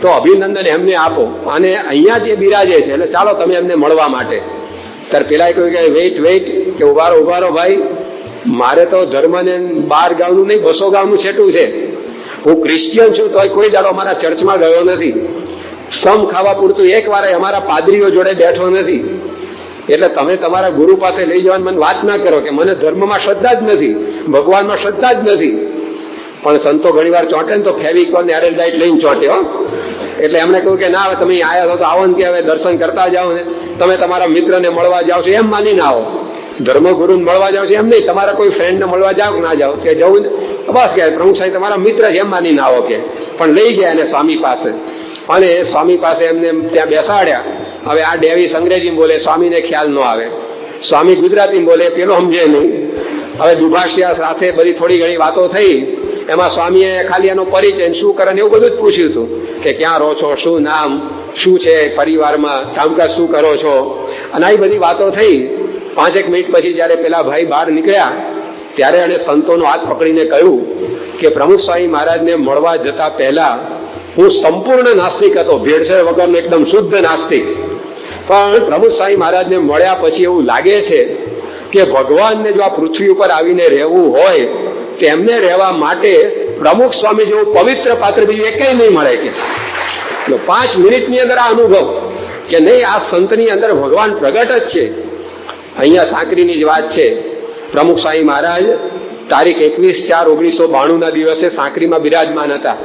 તો અભિનંદન એમને આપો, અને અહીંયા જે બિરાજે છે એટલે ચાલો તમે એમને મળવા માટે. ત્યારે પેલા કહ્યું કે વેઇટ કે ઉભા રહો ભાઈ, મારે તો ધર્મને 12 ગામનું નહીં 200 ગામનું છેટું છે. હું ક્રિશ્ચિયન છું તો કોઈ દાડો અમારા ચર્ચમાં ગયો નથી, સમ ખાવા પૂરતું એક વાર અમારા પાદરીઓ જોડે બેઠો નથી. એટલે તમે તમારા ગુરુ પાસે લઈ જવાની મને વાત ના કરો કે મને ધર્મમાં શ્રદ્ધા જ નથી, ભગવાનમાં શ્રદ્ધા જ નથી. પણ સંતો ઘણી વાર ચોંટે ને તો ફેવિકોલ ને એરેલ્ડાઇટ લઈને ચોંટે હો. એટલે એમણે કહ્યું કે ના, તમે આવ્યા છો તો આવો ને, કે હવે દર્શન કરતા જાઓ ને, તમે તમારા મિત્રને મળવા જાઓ છો એમ માનીને આવો. ધર્મગુરુને મળવા જાઓ છો એમ નહીં, તમારા કોઈ ફ્રેન્ડને મળવા જાઓ કે ના જાઓ, કે જવું બસ કે પ્રમુખ સાહેબ તમારા મિત્ર છે એમ માનીને આવો કે. પણ લઈ ગયા એને સ્વામી પાસે, અને સ્વામી પાસે એમને ત્યાં બેસાડ્યા. હવે આ ડેવિસ અંગ્રેજી બોલે, સ્વામીને ખ્યાલ ન આવે, સ્વામી ગુજરાતી બોલે, પેલો સમજે નહીં. હવે દુભાષિયા સાથે બધી થોડી ઘણી વાતો થઈ. એમાં સ્વામીએ ખાલી એનો પરિચય, શું કરે ને એવું બધું જ પૂછ્યું હતું, કે ક્યાં રહો છો, શું નામ, શું છે પરિવારમાં, કામકાજ શું કરો છો, અને આવી બધી વાતો થઈ. 5 મિનિટ પછી જયારે પેલા ભાઈ બહાર નીકળ્યા ત્યારે એને સંતોનો હાથ પકડીને કહ્યું કે પ્રમુખ સ્વામી મહારાજને મળવા જતા પહેલા હું સંપૂર્ણ નાસ્તિક હતો, ભેળસેળ વગરનો એકદમ શુદ્ધ નાસ્તિક. પણ પ્રમુખ સ્વામી મહારાજને મળ્યા પછી એવું લાગે છે કે ભગવાનને જો આ પૃથ્વી ઉપર આવીને રહેવું હોય તો એમને રહેવા માટે પ્રમુખ સ્વામી જેવું પવિત્ર પાત્ર બીજું એકેય નહીં મળે. કે 5 મિનિટની અંદર આ અનુભવ કે નહીં, આ સંતની અંદર ભગવાન પ્રગટ જ છે. અહીંયા સાંકરીની જ વાત છે. પ્રમુખ સ્વામી મહારાજ તારીખ 21/4/1992 દિવસે સાંકરીમાં બિરાજમાન હતા.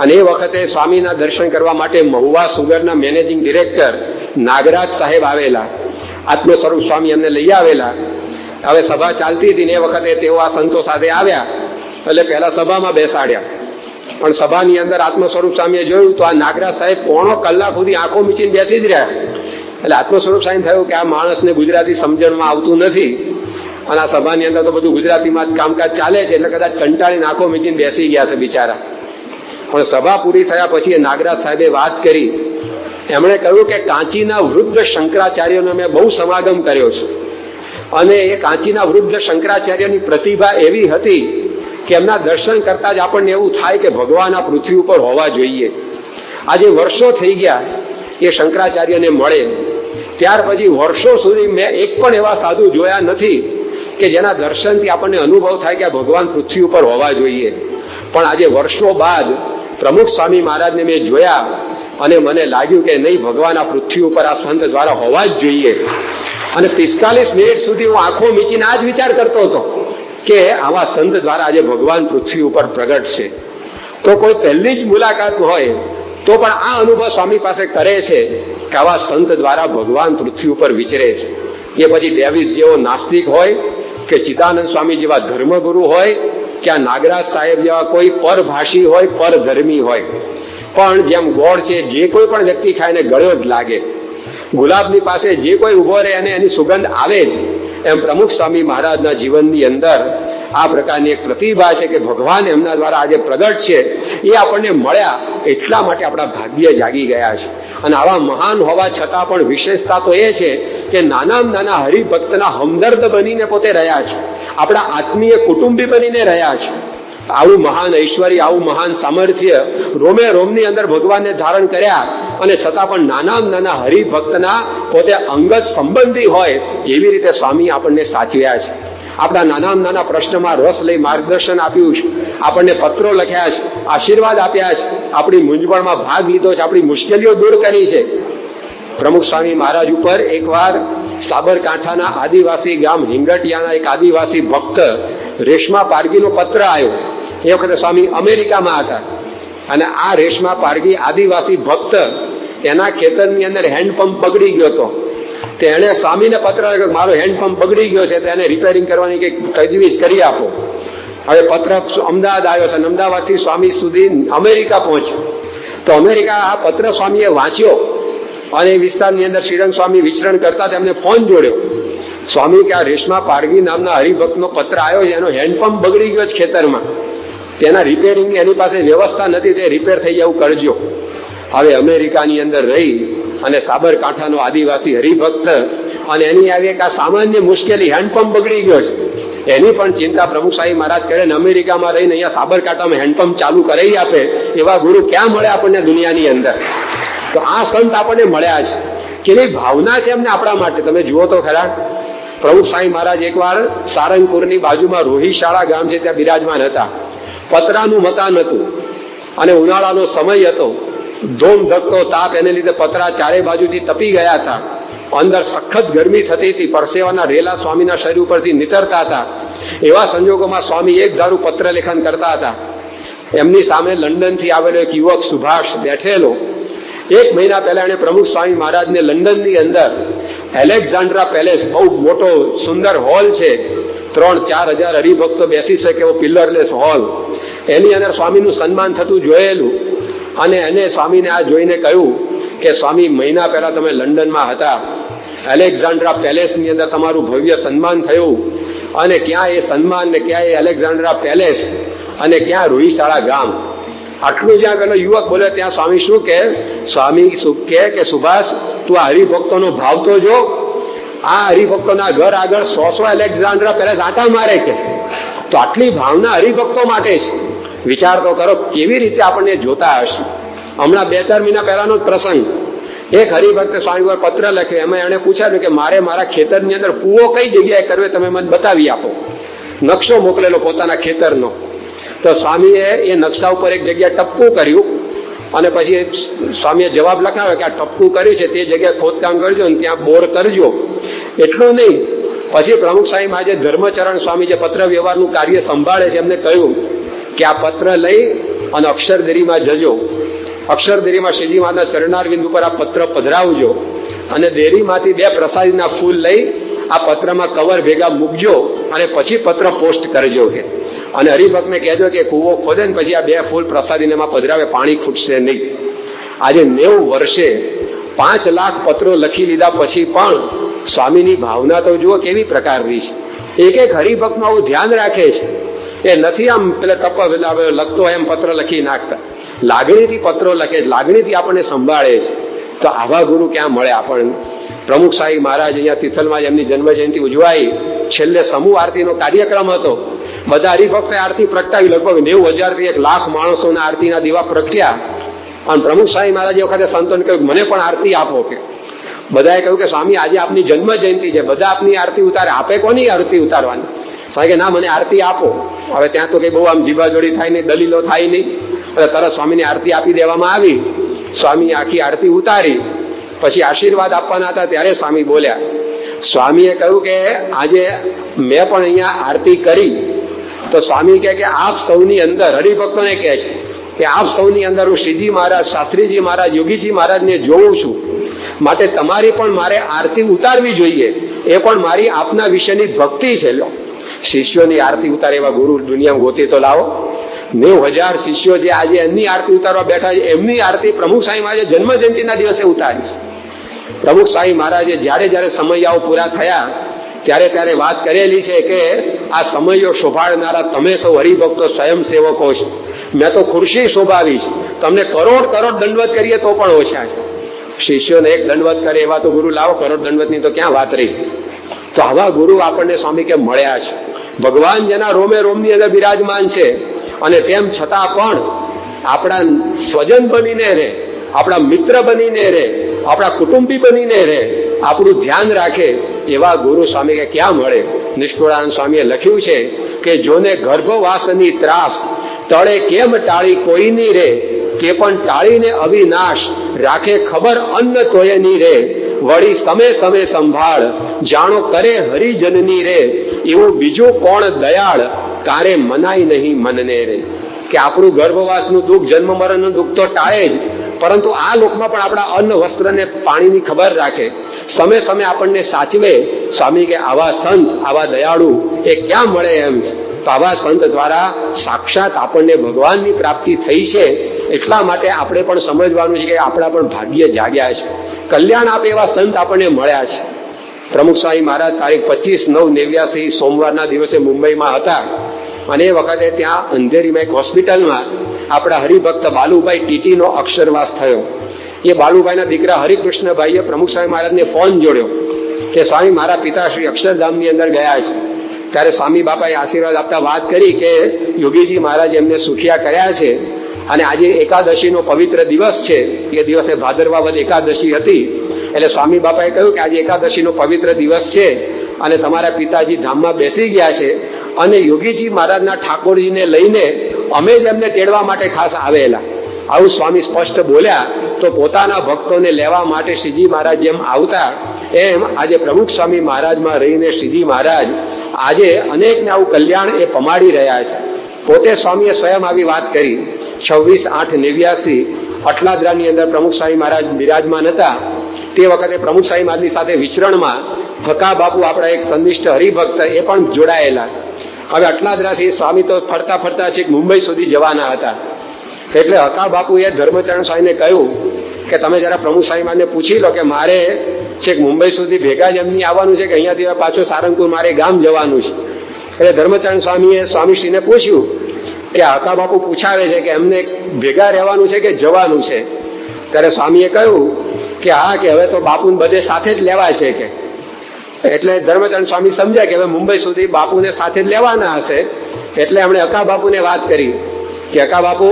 અને એ વખતે સ્વામીના દર્શન કરવા માટે મહુવા સુગરના મેનેજિંગ ડિરેક્ટર નાગરાજ સાહેબ આવેલા. આત્મ સ્વરૂપ સ્વામી એમને લઈ આવેલા. હવે સભા ચાલતી હતી ને એ વખતે તેઓ આ સંતો સાથે આવ્યા. એટલે પહેલા સભામાં બેસાડ્યા, પણ સભાની અંદર આત્મ સ્વરૂપ સ્વામીએ જોયું તો આ નાગરાજ સાહેબ પોણો કલાક સુધી આંખો મીચીને બેસી જ રહ્યા. એટલે આત્મ સ્વરૂપ સ્વામી થયું કે આ માણસને ગુજરાતી સમજણમાં આવતું નથી, અને આ સભાની અંદર તો બધું ગુજરાતીમાં જ કામકાજ ચાલે છે, એટલે કદાચ કંટાળીને આંખો મીચીને બેસી ગયા છે બિચારા. પણ સભા પૂરી થયા પછી એ નાગરાજ સાહેબે વાત કરી. એમણે કહ્યું કે કાંચીના વૃદ્ધ શંકરાચાર્યનો મેં બહુ સમાગમ કર્યો છે, અને એ કાંચીના વૃદ્ધ શંકરાચાર્યની પ્રતિભા એવી હતી કે એમના દર્શન કરતા જ આપણને એવું થાય કે ભગવાન આ પૃથ્વી ઉપર હોવા જોઈએ. આજે વર્ષો થઈ ગયા એ શંકરાચાર્યને મળે, ત્યાર પછી વર્ષો સુધી મેં એક પણ એવા સાધુ જોયા નથી કે જેના દર્શનથી આપણને અનુભવ થાય કે આ ભગવાન પૃથ્વી ઉપર હોવા જોઈએ. પણ આજે વર્ષો બાદ પ્રમુખ સ્વામી મહારાજને મેં જોયા અને મને લાગ્યું કે નહીં, ભગવાન આ પૃથ્વી ઉપર આ સંત દ્વારા હોવા જ જોઈએ. અને 45 મિનિટ સુધી હું આંખો મીચીને આ જ વિચાર કરતો હતો કે આવા સંત દ્વારા આજે ભગવાન પૃથ્વી ઉપર પ્રગટ છે. તો કોઈ પહેલી જ મુલાકાત હોય તો પણ આ અનુભવ સ્વામી પાસે કરે છે કે આવા સંત દ્વારા ભગવાન પૃથ્વી ઉપર વિચરે છે. એ પછી ડેવિસ જેવો નાસ્તિક હોય કે ચિદાનંદ સ્વામી જેવા ધર્મગુરુ હોય કે આ નાગરાજ સાહેબ જેવા કોઈ પરભાષી હોય, પરધર્મી હોય, પણ જેમ ગોળ છે જે કોઈ પણ વ્યક્તિ ખાઈને ગળ્યો જ લાગે. ગુલાબની પાસે જે કોઈ ઉભો રહે અને એની સુગંધ આવે જ, એમ પ્રમુખ સ્વામી મહારાજના જીવનની અંદર આ પ્રકારની એક પ્રતિભા છે કે ભગવાન એમના દ્વારા આજે પ્રગટ છે. એ આપણને મળ્યા એટલા માટે આપણા ભાગ્ય જાગી ગયા છે. અને આવા મહાન હોવા છતાં પણ વિશેષતા તો એ છે કે નાનામાં નાના હરિભક્તના હમદર્દ બનીને પોતે રહ્યા છે, આપણા આત્મીય કુટુંબી બનીને રહ્યા છે. આવું મહાન ઐશ્વર્ય, આવું મહાન સામર્થ્ય રોમે રોમની અંદર ભગવાનને ધારણ કર્યા, અને છતાં પણ નાનામાં નાના હરિભક્તના પોતે અંગત સંબંધી હોય એવી રીતે સ્વામી આપણને સાચવ્યા છે. આપણા નાનામાં નાના પ્રશ્નમાં રસ લઈ માર્ગદર્શન આપ્યું છે, આપણને પત્રો લખ્યા છે, આશીર્વાદ આપ્યા છે, આપણી મૂંઝવણમાં ભાગ લીધો છે, આપણી મુશ્કેલીઓ દૂર કરી છે. પ્રમુખ સ્વામી મહારાજ ઉપર એકવાર સાબરકાંઠાના આદિવાસી ગામ હિંગટિયાના એક આદિવાસી ભક્ત રેશમા પારગીનો પત્ર આવ્યો. એ વખતે સ્વામી અમેરિકામાં હતા, અને આ રેશમા પારગી આદિવાસી ભક્ત એના ખેતરની અંદર હેન્ડપંપ બગડી ગયો હતો. તેણે સ્વામીને પત્ર લખ્યો, મારો હેન્ડપંપ બગડી ગયો છે, તેને રિપેરિંગ કરવાની કંઈક તજવીજ કરી આપો. હવે પત્ર અમદાવાદ આવ્યો છે, અને અમદાવાદથી સ્વામી સુધી અમેરિકા પહોંચ્યો. તો અમેરિકા આ પત્ર સ્વામીએ વાંચ્યો, અને એ વિસ્તારની અંદર શ્રીરંગ સ્વામી વિચરણ કરતા તેમને ફોન જોડ્યો. સ્વામી કે આ રેશમા પારગી નામના હરિભક્તનો પત્ર આવ્યો છે, એનો હેન્ડપંપ બગડી ગયો છે ખેતરમાં, તેના રિપેરિંગની એની પાસે વ્યવસ્થા નથી, તે રિપેર થઈ એવું કરજો. હવે અમેરિકાની અંદર રહી અને સાબરકાંઠાનો આદિવાસી હરિભક્ત, અને એની આવી એક આ સામાન્ય મુશ્કેલી, હેન્ડપંપ બગડી ગયો છે, એની પણ ચિંતા પ્રમુખ સ્વામી મહારાજ કરે ને અમેરિકામાં રહીને અહીંયા સાબરકાંઠામાં હેન્ડપંપ ચાલુ કરાવી આપે એવા ગુરુ ક્યાં મળે આપણને દુનિયાની અંદર? તો આ સંત આપણને મળ્યા છે. કેવી ભાવના છે એમને આપણા માટે, તમે જુઓ તો ખરા. પ્રમુખ સ્વામી મહારાજ એકવાર સારંગપુરની બાજુમાં રોહિશાળા ગામ છે ત્યાં બિરાજમાન હતા. પતરાનું મકાન હતું, અને ઉનાળાનો સમય હતો, ધોમ ધકતો તાપ, એને લીધે પતરા ચારે બાજુથી તપી ગયા હતા. અંદર સખત ગરમી થતી હતી, પરસેવાના રેલા સ્વામીના શરીર ઉપરથી નીતરતા હતા. એવા સંજોગોમાં સ્વામી એક ધારું પત્ર લેખન કરતા હતા. એમની સામે લંડનથી આવેલો એક યુવક સુભાષ બેઠેલો. 1 મહિના પહેલા એને પ્રમુખ સ્વામી મહારાજને લંડનની અંદર એલેક્ઝાન્ડ્રા પેલેસ, બહુ મોટો સુંદર હોલ છે, 3-4 હજાર હરિભક્તો બેસી શકે એવો પિલ્લરલેસ હોલ, એની અંદર સ્વામીનું સન્માન થતું જોયેલું. અને એને સ્વામીને આ જોઈને કહ્યું કે સ્વામી, મહિના પહેલા તમે લંડનમાં હતા, એલેક્ઝાન્ડ્રા પેલેસની અંદર તમારું ભવ્ય સન્માન થયું, અને ક્યાં એ સન્માન ને ક્યાં એ એલેક્ઝાન્ડ્રા પેલેસ અને ક્યાં રોહિશાળા ગામ. આટલું જ્યાં પેલો યુવક બોલે ત્યાં સ્વામી શું કે? સ્વામી શું કે સુભાષ, તું આ હરિભક્તોનો ભાવ તો જો, આ હરિભક્તોના ઘર આગળ 100 એલેક્ઝાન્ડ્રા પેલેસ આટા મારે કે. તો આટલી ભાવના હરિભક્તો માટે છે. વિચાર તો કરો કેવી રીતે આપણને જોતા હશે. હમણાં 2-4 મહિના પહેલાનો જ પ્રસંગ, એક હરિભક્તે સ્વામી પર પત્ર લખ્યો, એમાં એણે પૂછ્યું કે મારે મારા ખેતરની અંદર કૂવો કઈ જગ્યાએ કરવો તમે મને બતાવી આપો. નકશો મોકલેલો પોતાના ખેતરનો. તો સ્વામીએ એ નકશા ઉપર એક જગ્યા ટપકું કર્યું અને પછી સ્વામીએ જવાબ લખાવ્યો કે આ ટપકું કર્યું છે તે જગ્યાએ ખોદકામ કરજો અને ત્યાં બોર કરજો. એટલું નહીં, પછી પ્રમુખ સ્વામી આજે ધર્મચરણ સ્વામી જે પત્ર વ્યવહારનું કાર્ય સંભાળે છે એમને કહ્યું કે આ પત્ર લઈ અને અક્ષરદેરીમાં જજો, અક્ષરદેરીમાં શ્રીજી મહારાજના ચરણારવિંદ ઉપર આ પત્ર પધરાવજો અને દેરીમાંથી 2 પ્રસાદીના ફૂલ લઈ આ પત્રમાં કવર ભેગા મૂકજો અને પછી પત્ર પોસ્ટ કરજો કે. અને હરિભક્તને કહેજો કે કૂવો ખોદે ને પછી આ 2 ફૂલ પ્રસાદીને એમાં પધરાવે, પાણી ખૂટશે નહીં. આજે 90 વર્ષે 5 લાખ પત્રો લખી લીધા પછી પણ સ્વામીની ભાવના તો જુઓ કેવી પ્રકારની છે. એક હરિભક્તનું આવું ધ્યાન રાખે છે. એ નથી આમ પેલા તપ લખતો એમ પત્ર લખી નાખતા, લાગણીથી પત્રો લખે, લાગણીથી આપણને સંભાળે છે. તો આવા ગુરુ ક્યાં મળે આપણને? પ્રમુખ સાહેબ મહારાજ અહીંયા તિથલમાં એમની જન્મ જયંતિ ઉજવાઈ, છેલ્લે સમૂહ આરતીનો કાર્યક્રમ હતો. બધા હરિભક્તો આરતી પ્રગટાવી, લગભગ 90,000 થી 1 લાખ માણસોના આરતીના દીવા પ્રગટ્યા. અને પ્રમુખ સાહેબ મહારાજ વખતે સંતોને કહ્યું મને પણ આરતી આપો કે. બધાએ કહ્યું કે સ્વામી આજે આપની જન્મ જયંતિ છે, બધા આપની આરતી ઉતારે, આપે કોની આરતી ઉતારવાની? સ્વામી કે ના, મને આરતી આપો. હવે ત્યાં તો કઈ બહુ આમ જીભાજોડી થાય નહીં, દલીલો થાય નહીં. એટલે તરત સ્વામીની આરતી આપી દેવામાં આવી. સ્વામી આખી આરતી ઉતારી, પછી આશીર્વાદ આપવાના હતા ત્યારે સ્વામી બોલ્યા. સ્વામીએ કહ્યું કે આજે મેં પણ અહીંયા આરતી કરી તો સ્વામી કહે કે આપ સૌની અંદર, હરિભક્તોને કહે છે કે આપ સૌની અંદર હું શ્રીજી મહારાજ, શાસ્ત્રીજી મહારાજ, યોગીજી મહારાજને જોઉં છું, માટે તમારી પણ મારે આરતી ઉતારવી જોઈએ. એ પણ મારી આપના વિશેની ભક્તિ છે. લો, શિષ્યોની આરતી ઉતારે એવા ગુરુ દુનિયામાં ગોતી તો લાવો. 90,000 શિષ્યો જે આજે એમની આરતી ઉતારવા બેઠા છે, એમની આરતી પ્રમુખ સ્વામી મહારાજે જન્મ જયંતિના દિવસે ઉતારી. પ્રમુખ સ્વામી મહારાજે જ્યારે સમયાઓ પૂરા થયા ત્યારે વાત કરેલી છે કે આ સમયો શોભાડનારા તમે સૌ હરિભક્તો સ્વયંસેવકો છો. મેં તો ખુરશી શોભાવી છે, તમને કરોડ દંડવત કરીએ તો પણ ઓછા છે. શિષ્યોને 1 દંડવત કરે એવા તો ગુરુ લાવો, કરોડ દંડવતની તો ક્યાં વાત રહી. તો આવા ગુરુ આપણને સ્વામી કે મળ્યા છે. ભગવાન જેના રોમે રોમની અંદર બિરાજમાન છે અને તેમ છતાં પણ આપણા સ્વજન બનીને રહે, આપણા મિત્ર બનીને રહે, આપણા કુટુંબી બનીને રહે, આપણું ધ્યાન રાખે એવા ગુરુ સ્વામી કે ક્યાં મળે? નિષ્કુળાનંદ સ્વામીએ લખ્યું છે કે જોને ગર્ભવાસની ત્રાસ તળે કેમ ટાળી કોઈની રે, કે પણ ટાળીને અવિનાશ રાખે ખબર અન્ન તોય ની રે, વળી સમે સંભાળ જાણો કરે હરિજનની રે, એવું બીજું કોણ દયાળ કારે મનાય નહીં મનને રે. કે આપણું ગર્ભવાસનું દુઃખ, જન્મ મરણનું દુઃખ તો ટાળે જ, પરંતુ આ લોકમાં પણ આપણા અન્ન, વસ્ત્ર ને પાણીની ખબર રાખે, સમે આપણને સાચવે. સ્વામી કે આવા સંત, આવા દયાળુ એ ક્યાં મળે એમ? તો આવા સંત દ્વારા સાક્ષાત આપણને ભગવાનની પ્રાપ્તિ થઈ છે. એટલા માટે આપણે પણ સમજવાનું છે કે આપણા પણ ભાગ્ય જાગ્યા છે, કલ્યાણ આપે એવા સંત આપણને મળ્યા છે. પ્રમુખ સ્વામી મહારાજ તારીખ 25/9/89 સોમવારના દિવસે મુંબઈમાં હતા અને એ વખતે ત્યાં અંધેરીમાં એક હોસ્પિટલમાં આપણા હરિભક્ત બાલુભાઈ ટીટીનો અક્ષરવાસ થયો. એ બાલુભાઈના દીકરા હરિકૃષ્ણભાઈએ પ્રમુખ સ્વામી મહારાજને ફોન જોડ્યો કે સ્વામી મારા પિતાશ્રી અક્ષરધામની અંદર ગયા છે. ત્યારે સ્વામી બાપાએ આશીર્વાદ આપતા વાત કરી કે યોગીજી મહારાજ એમને સુખિયા કર્યા છે અને આજે એકાદશીનો પવિત્ર દિવસ છે. એ દિવસે ભાદરવા વદ એકાદશી હતી. એટલે સ્વામી બાપાએ કહ્યું કે આજે એકાદશીનો પવિત્ર દિવસ છે અને તમારા પિતાજી ધામમાં બેસી ગયા છે અને યોગીજી મહારાજના ઠાકોરજીને લઈને અમે જ એમને તેડવા માટે ખાસ આવેલા. આવું સ્વામી સ્પષ્ટ બોલ્યા. તો પોતાના ભક્તોને લેવા માટે શ્રીજી મહારાજ જેમ આવતા એમ આજે પ્રમુખ સ્વામી મહારાજમાં રહીને શ્રીજી મહારાજ આજે અનેકને આવું કલ્યાણ એ પમાડી રહ્યા છે. પોતે સ્વામીએ સ્વયં આવી વાત કરી. 26/8/89 અટલાદરાની અંદર પ્રમુખ સ્વામી મહારાજ બિરાજમાન હતા. તે વખતે પ્રમુખ સ્વામી મહારાજની સાથે વિચરણમાં હકા બાપુ, આપણા એક સંનિષ્ઠ હરિભક્ત, એ પણ જોડાયેલા. હવે અટલાદરાથી સ્વામી તો ફરતા છેક મુંબઈ સુધી જવાના હતા. એટલે હકા બાપુએ ધર્મચરણ સ્વામીને કહ્યું કે તમે જરા પ્રમુખ સ્વામી મહારાજને પૂછી લો કે મારે છેક મુંબઈ સુધી ભેગા જ એમની આવવાનું છે કે અહીંયાથી પાછું સારંગપુર મારે ગામ જવાનું છે. એટલે ધર્મચરણ સ્વામીએ સ્વામીશ્રીને પૂછ્યું કે હકા બાપુ પૂછાવે છે કે એમને ભેગા રહેવાનું છે કે જવાનું છે? ત્યારે સ્વામીએ કહ્યું કે હા, કે હવે તો બાપુને બધે સાથે જ લેવા છે કે. એટલે ધર્મચરણ સ્વામી સમજ્યા કે હવે મુંબઈ સુધી બાપુને સાથે જ લેવાના હશે. એટલે એમણે હકા બાપુને વાત કરી કે અકા બાપુ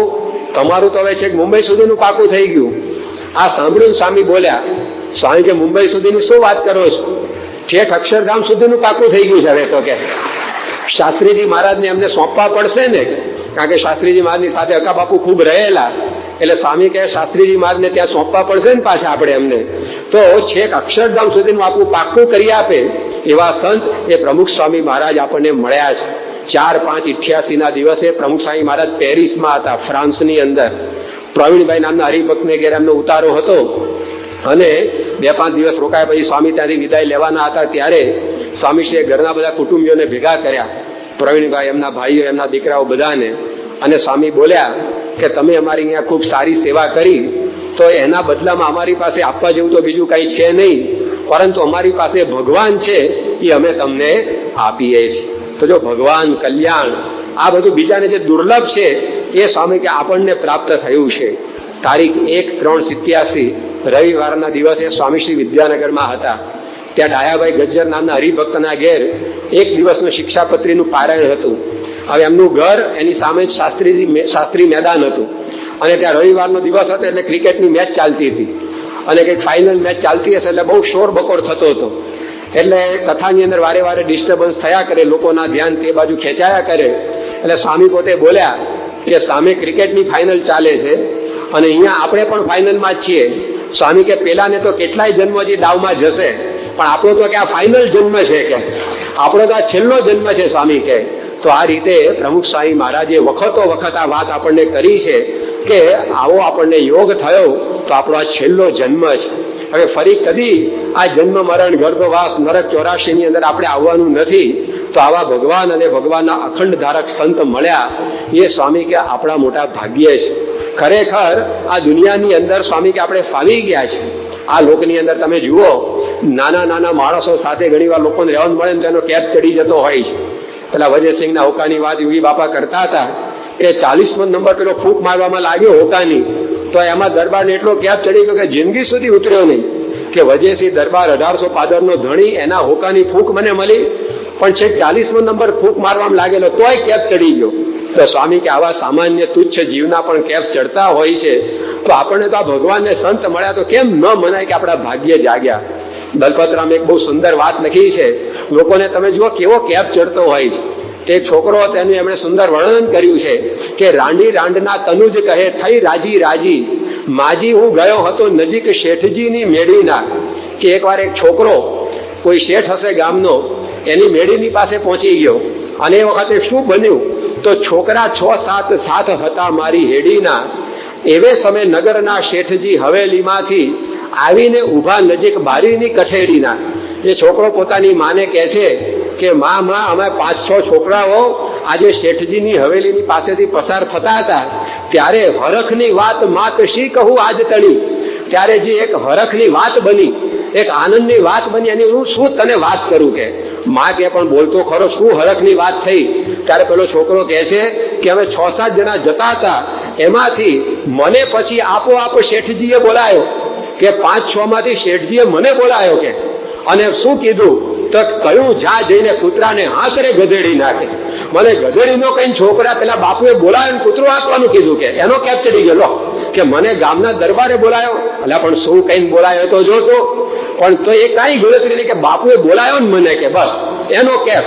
તમારું તો હવે છે મુંબઈ સુધીનું પાકું થઈ ગયું. આ સાંભળ્યું સ્વામી બોલ્યા. સ્વામી કે મુંબઈ સુધીની શું વાત કરો છો? ઠેઠ અક્ષરધામ સુધીનું પાકું થઈ ગયું છે હવે તો. કે શાસ્ત્રીજી મહારાજને એમને સોંપવા પડશે ને, કારણ કે શાસ્ત્રીજી મહારાજની સાથે અકા બાપુ ખૂબ રહેલા. એટલે સ્વામી કહે શાસ્ત્રીજી મહારાજને ત્યાં સોંપવા પડશે ને પાછા આપણે એમને. તો છેક અક્ષરધામ સુધીનું આપણું પાકું કરી આપે એવા સંત એ પ્રમુખ સ્વામી મહારાજ આપણને મળ્યા છે. 4/5/88 દિવસે પ્રમુખ સ્વામી મહારાજ પેરિસમાં હતા, ફ્રાન્સની અંદર. પ્રવીણભાઈ નામના હરિભક્તને ઘેર એમનો ઉતારો હતો અને 2-5 દિવસ રોકાયા પછી સ્વામી ત્યાંથી વિદાય લેવાના હતા. ત્યારે સ્વામીશ્રીએ ઘરના બધા કુટુંબીઓને ભેગા કર્યા, પ્રવીણભાઈ, એમના ભાઈઓ, એમના દીકરાઓ બધાને. અને સ્વામી બોલ્યા કે તમે અમારી અહીંયા ખૂબ સારી સેવા કરી, તો એના બદલામાં અમારી પાસે આપવા જેવું તો બીજું કંઈ છે નહીં, પરંતુ અમારી પાસે ભગવાન છે, એ અમે તમને આપીએ છીએ. તો જો ભગવાન, કલ્યાણ, આ બધું બીજાને જે દુર્લભ છે એ સ્વામી કે આપણને પ્રાપ્ત થયું છે. તારીખ 1/3/87 રવિવારના દિવસે સ્વામીશ્રી વિદ્યાનગરમાં હતા. ત્યાં ડાયાભાઈ ગજ્જર નામના હરિભક્તના ઘેર એક દિવસનું શિક્ષાપત્રીનું પારાયણ હતું. હવે એમનું ઘર એની સામે જ શાસ્ત્રી મેદાન હતું અને ત્યાં રવિવારનો દિવસ હતો એટલે ક્રિકેટની મેચ ચાલતી હતી અને કંઈક ફાઇનલ મેચ ચાલતી હશે એટલે બહુ શોર બકોર થતો હતો. એટલે કથાની અંદર વારે વારે ડિસ્ટર્બન્સ થયા કરે, લોકોના ધ્યાન તે બાજુ ખેંચાયા કરે. એટલે સ્વામી પોતે બોલ્યા કે સામે ક્રિકેટની ફાઇનલ ચાલે છે અને અહીંયા આપણે પણ ફાઇનલમાં જ છીએ. સ્વામી કે પેલાને તો કેટલાય જન્મ હજી દાવમાં જશે, પણ આપણો તો કે આ ફાઇનલ જન્મ છે, કે આપણો તો આ છેલ્લો જન્મ છે. સ્વામી કે તો આ રીતે પ્રમુખ સ્વામી મહારાજે વખતો વખત આ વાત આપણને કરી છે કે આવો આપણને યોગ થયો તો આપણો આ છેલ્લો જન્મ છે. હવે ફરી કદી આ જન્મ મરણ ગર્ભવાસ નરક 84 ની અંદર આપણે આવવાનું નથી. તો આવા ભગવાન અને ભગવાનના અખંડ ધારક સંત મળ્યા એ સ્વામી કે આપણા મોટા ભાગ્ય છે. ખરેખર આ દુનિયાની અંદર સ્વામી કે આપણે ફાવી ગયા છે. આ લોકની અંદર તમે જુઓ, નાના નાના માણસો સાથે ઘણીવાર લોકોને રહેવાનું મળે ને તો એનો કેપ ચડી જતો હોય છે. પેલા વજયસિંહના હોકાની વાત યોગી બાપા કરતા હતા કે 40મો નંબર પેલો ફૂંક મારવામાં લાગ્યો હોકાની, તો એમાં દરબારને એટલો કેપ ચડી ગયો કે જિંદગી સુધી ઉતર્યો નહીં. કે વજયસિંહ દરબાર 1800 પાદરનો ધણી, એના હોકાની ફૂંક મને મળી, પણ છેક 40મો નંબર ફૂંક મારવામાં લાગેલો તોય કેપ ચડી ગયો. તો સ્વામી કે આવા સામાન્ય તુચ્છ જીવના પણ કેપ ચડતા હોય છે. તો આપણને તો આ ભગવાનને સંત મળ્યા તો કેમ ન મનાય કે આપણા ભાગ્ય જાગ્યા. દલપતરામ એક બહુ સુંદર વાત લખી છે. લોકોને તમે જુઓ કેવો કેપ ચડતો હોય છે. તે છોકરો તેનું એમણે સુંદર વર્ણન કર્યું છે કે રાંડી રાંડના તનુજ કહે થઈ રાજી રાજી, માજી હું ગયો હતો નજીક શેઠજીની મેળીના. કે એકવાર એક છોકરો કોઈ શેઠ હશે ગામનો, એની મેળીની પાસે પહોંચી ગયો અને એ વખતે શું બન્યું તો છોકરા 6-7 હતા મારી હેડીના. એવે સમય નગરના શેઠજી હવેલીમાંથી આવીને ઊભા નજીક બારીની કઠેડીના. એ છોકરો પોતાની માને કહે છે કે માં અમે 5-6 છોકરાઓ આજે શેઠજીની હવેલીની પાસેથી પસાર થતા હતા, ત્યારે હરખની વાત માત શી કહું આજ તણી. ત્યારે જે એક હરખની વાત બની, એક આનંદની વાત બની, એની હું શું તને વાત કરું. કે માં કે પણ બોલતો ખરો, શું હરખની વાત થઈ. ત્યારે પેલો છોકરો કહે છે કે અમે 6-7 જણા જતા હતા, એમાંથી મને પછી આપોઆપ શેઠજીએ બોલાયો. કે 5-6 માંથી શેઠજીએ મને બોલાયો. કે અને શું કીધું તો કયું જા જઈને કૂતરાને હાથરે ગધેડી નાખે. મને ગધેડીનો કઈ છોકરા પેલા બાપુએ બોલાયો, કૂતરો હાંકવાનું કીધું. કે એનો કેપ ચડી ગયો કે મને ગામના દરબારે બોલાયો. એટલે પણ શું કઈ બોલાયો તો જોતો, પણ તો એ કઈ ગણતરી નહીં કે બાપુએ બોલાયો ને મને, કે બસ એનો કેપ.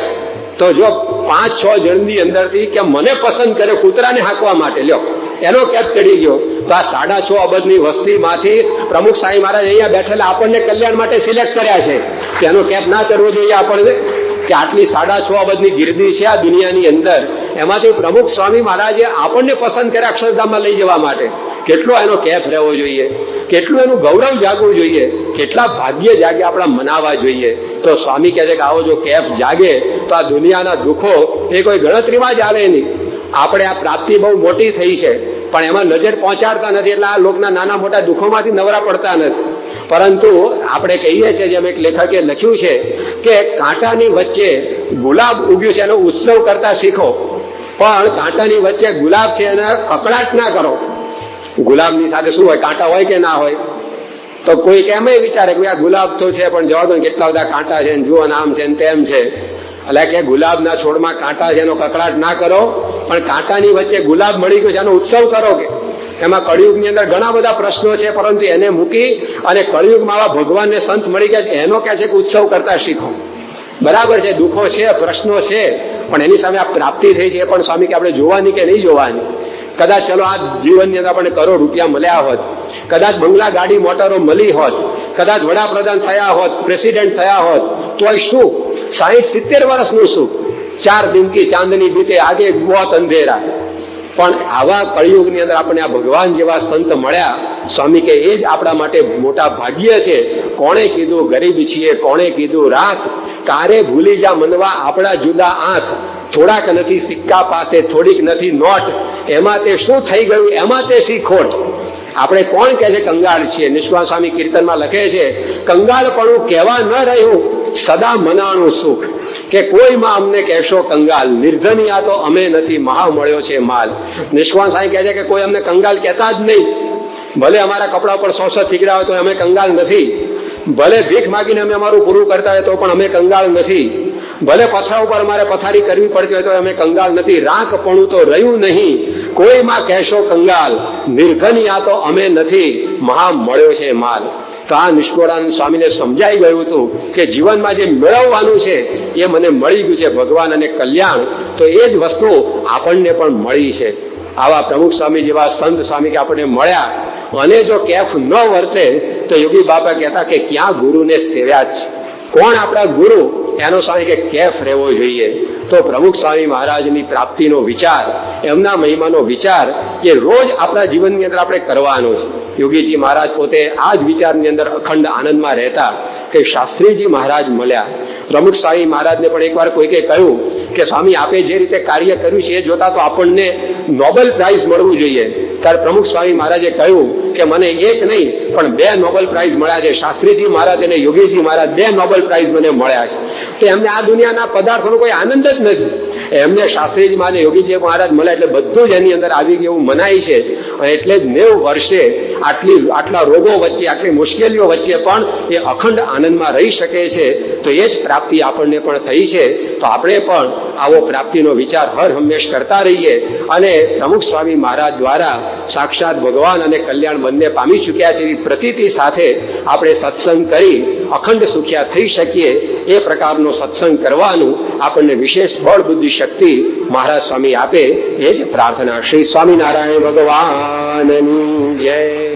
તો જો 5-6 જણની અંદરથી કે મને પસંદ કરે કૂતરાને હાંકવા માટે, લ્યો એનો કેપ ચડી ગયો. તો આ 6.5 અબજની વસ્તીમાંથી પ્રમુખ સ્વામી મહારાજ અહીંયા બેઠેલા આપણને કલ્યાણ માટે સિલેક્ટ કર્યા છે. તેનો કેપ ના ચડવો જોઈએ આપણને. કે આટલી 6.5 અબજની ગીર્દી છે આ દુનિયાની અંદર, એમાંથી પ્રમુખ સ્વામી મહારાજે આપણને પસંદ કર્યા અક્ષરધામમાં લઈ જવા માટે. કેટલો એનો કેપ રહેવો જોઈએ, કેટલું એનું ગૌરવ જાગવું જોઈએ, કેટલા ભાગ્ય જાગે આપણા મનાવવા જોઈએ. તો સ્વામી કહે છે કે આવો જો કેપ જાગે તો આ દુનિયાના દુઃખો એ કોઈ ગણતરીમાં જ આવે નહીં. આપણે આ પ્રાપ્તિ બહુ મોટી થઈ છે પણ એમાં નજર પહોંચાડતા નથી, એટલે આ લોકના નાના મોટા દુઃખોમાંથી નવરા પડતા નથી. પરંતુ આપણે કહીએ છીએ, જેમ એક લેખકે લખ્યું છે કે કાંટાની વચ્ચે ગુલાબ ઉગ્યું છે એનો ઉત્સવ કરતા શીખો, પણ કાંટાની વચ્ચે ગુલાબ છે એને કકળાટ ના કરો. ગુલાબની સાથે શું હોય, કાંટા હોય કે ના હોય. તો કોઈ કેમ વિચારે કે આ ગુલાબ તો છે પણ જવા દો ને, કેટલા બધા કાંટા છે, જુઓ આમ છે ને તેમ છે. એટલે કે ગુલાબના છોડમાં કાંટા છે એનો કકળાટ ના કરો. પણ કાંટાની વચ્ચે ગુલાબ મળી ગયો છે, એનો ઉત્સવ કરો કે એમાં કળિયુગની અંદર ઘણા બધા પ્રશ્નો છે, પરંતુ એને મૂકી અને કળિયુગમાં આવા ભગવાનને સંત મળી ગયા છે, એનો કહે છે કે ઉત્સવ કરતા શીખો. બરાબર છે, દુઃખો છે, પ્રશ્નો છે, પણ એની સામે આ પ્રાપ્તિ થઈ છે એ પણ સ્વામી કે આપણે જોવાની કે નહીં જોવાની. કદાચ ચલો આ જીવનની અંદર આપણને કરોડ રૂપિયા મળ્યા હોત, કદાચ બંગલા ગાડી મોટરો મળી હોત, કદાચ વડાપ્રધાન થયા હોત, પ્રેસિડેન્ટ થયા હોત, તો શું 60-70 વર્ષનું સુખ, 4 દિન કી ચાંદની બીતે આગે બહોત અંધેરા. પણ આવા કળિયુગની અંદર આપણે આ ભગવાન જેવા સંત મળ્યા, સ્વામી કે એ જ આપણા માટે મોટા ભાગ્ય છે. કોણે કીધું ગરીબ છીએ, કોણે કીધું રાખ, કારે ભૂલી જા મનવા આપણા જુદા આંખ, થોડાક નથી સિક્કા પાસે, થોડીક નથી નોટ, એમાં તે શું થઈ ગયું, એમાં તે શી ખોટ. આપણે કોણ કહે છે કંગાળ છીએ? નિષ્કાળ સ્વામી કીર્તનમાં લખે છે, કંગાળપણું કહેવા ન રહ્યું સદા મનાણું સુખ, કે કોઈમાં અમને કહેશો કંગાલ, નિર્ધનિયા તો અમે નથી, મહા મળ્યો છે માલ. નિષ્કાળ સ્વામી કહે છે કે કોઈ અમને કંગાલ કહેતા જ નહીં. ભલે અમારા કપડા પર 100 થીગડા હોય તો અમે કંગાલ નથી, ભલે ભીખ માગીને અમે અમારું પૂરું કરતા હોય તો પણ અમે કંગાળ નથી, ભલે પથરા ઉપર અમારે પથારી કરવી પડતી હોય તો અમે કંગાળ નથી. રાંકપણું તો રહ્યું નહીં, કોઈમાં કહેશો કંગાલ, નિર્ધનિયા તો અમે નથી, મહા મળ્યો છે માલ. તો આ નિષ્કુળાનંદ સ્વામીને સમજાઈ ગયું હતું કે જીવનમાં જે મેળવવાનું છે એ મને મળી ગયું છે, ભગવાન અને કલ્યાણ, તો એ જ વસ્તુ આપણને પણ મળી છે. આવા પ્રમુખ સ્વામી જેવા સંત સ્વામી કે આપણને મળ્યા, અને જો કેફ ન વર્તે તો યોગી બાપા કહેતા કે ક્યાં ગુરુને સેવ્યા જ. કોણ આપણા ગુરુ? એનો સ્વામી કે કેફ રહેવો જોઈએ. તો પ્રમુખ સ્વામી મહારાજની પ્રાપ્તિનો વિચાર, એમના મહિમાનો વિચાર એ રોજ આપણા જીવનની અંદર આપણે કરવાનો છે. યોગીજી મહારાજ પોતે આ જ વિચારની અંદર અખંડ આનંદમાં રહેતા કે શાસ્ત્રીજી મહારાજ મળ્યા. પ્રમુખ સ્વામી મહારાજને પણ એકવાર કોઈકે કહ્યું કે સ્વામી આપે જે રીતે કાર્ય કર્યું છે એ જોતા તો આપણને નોબેલ પ્રાઇઝ મળવું જોઈએ. ત્યારે પ્રમુખ સ્વામી મહારાજે કહ્યું કે મને એક નહીં પણ 2 નોબેલ પ્રાઇઝ મળ્યા છે. શાસ્ત્રીજી મહારાજ અને યોગીજી મહારાજ 2 નોબેલ પ્રાઇઝ મને મળ્યા છે. તો એમને આ દુનિયાના પદાર્થોનો કોઈ આનંદ જ નથી. એમને શાસ્ત્રીજી મહારાજ યોગીજી મહારાજ મળ્યા એટલે બધું જ એની અંદર આવી ગયું, મનાય છે. અને એટલે જ 90 વર્ષે આટલા રોગો વચ્ચે, આટલી મુશ્કેલીઓ વચ્ચે પણ એ અખંડ આનંદમાં રહી શકે છે. તો એ જ પ્રાપ્તિ આપણને પણ થઈ છે. તો આપણે પણ આવો પ્રાપ્તિનો વિચાર હર હંમેશ કરતા રહીએ અને પ્રમુખ સ્વામી મહારાજ દ્વારા સાક્ષાત ભગવાન અને કલ્યાણ બંને પામી ચૂક્યા છે એવી પ્રતીતિ સાથે આપણે સત્સંગ કરી અખંડ સુખ્યા થઈ શકીએ એ પ્રકારનો સત્સંગ કરવાનું આપણને વિશેષ બળ બુદ્ધિ શક્તિ મહારાજ સ્વામી આપે એ જ પ્રાર્થના. શ્રી સ્વામિનારાયણ ભગવાનની જય.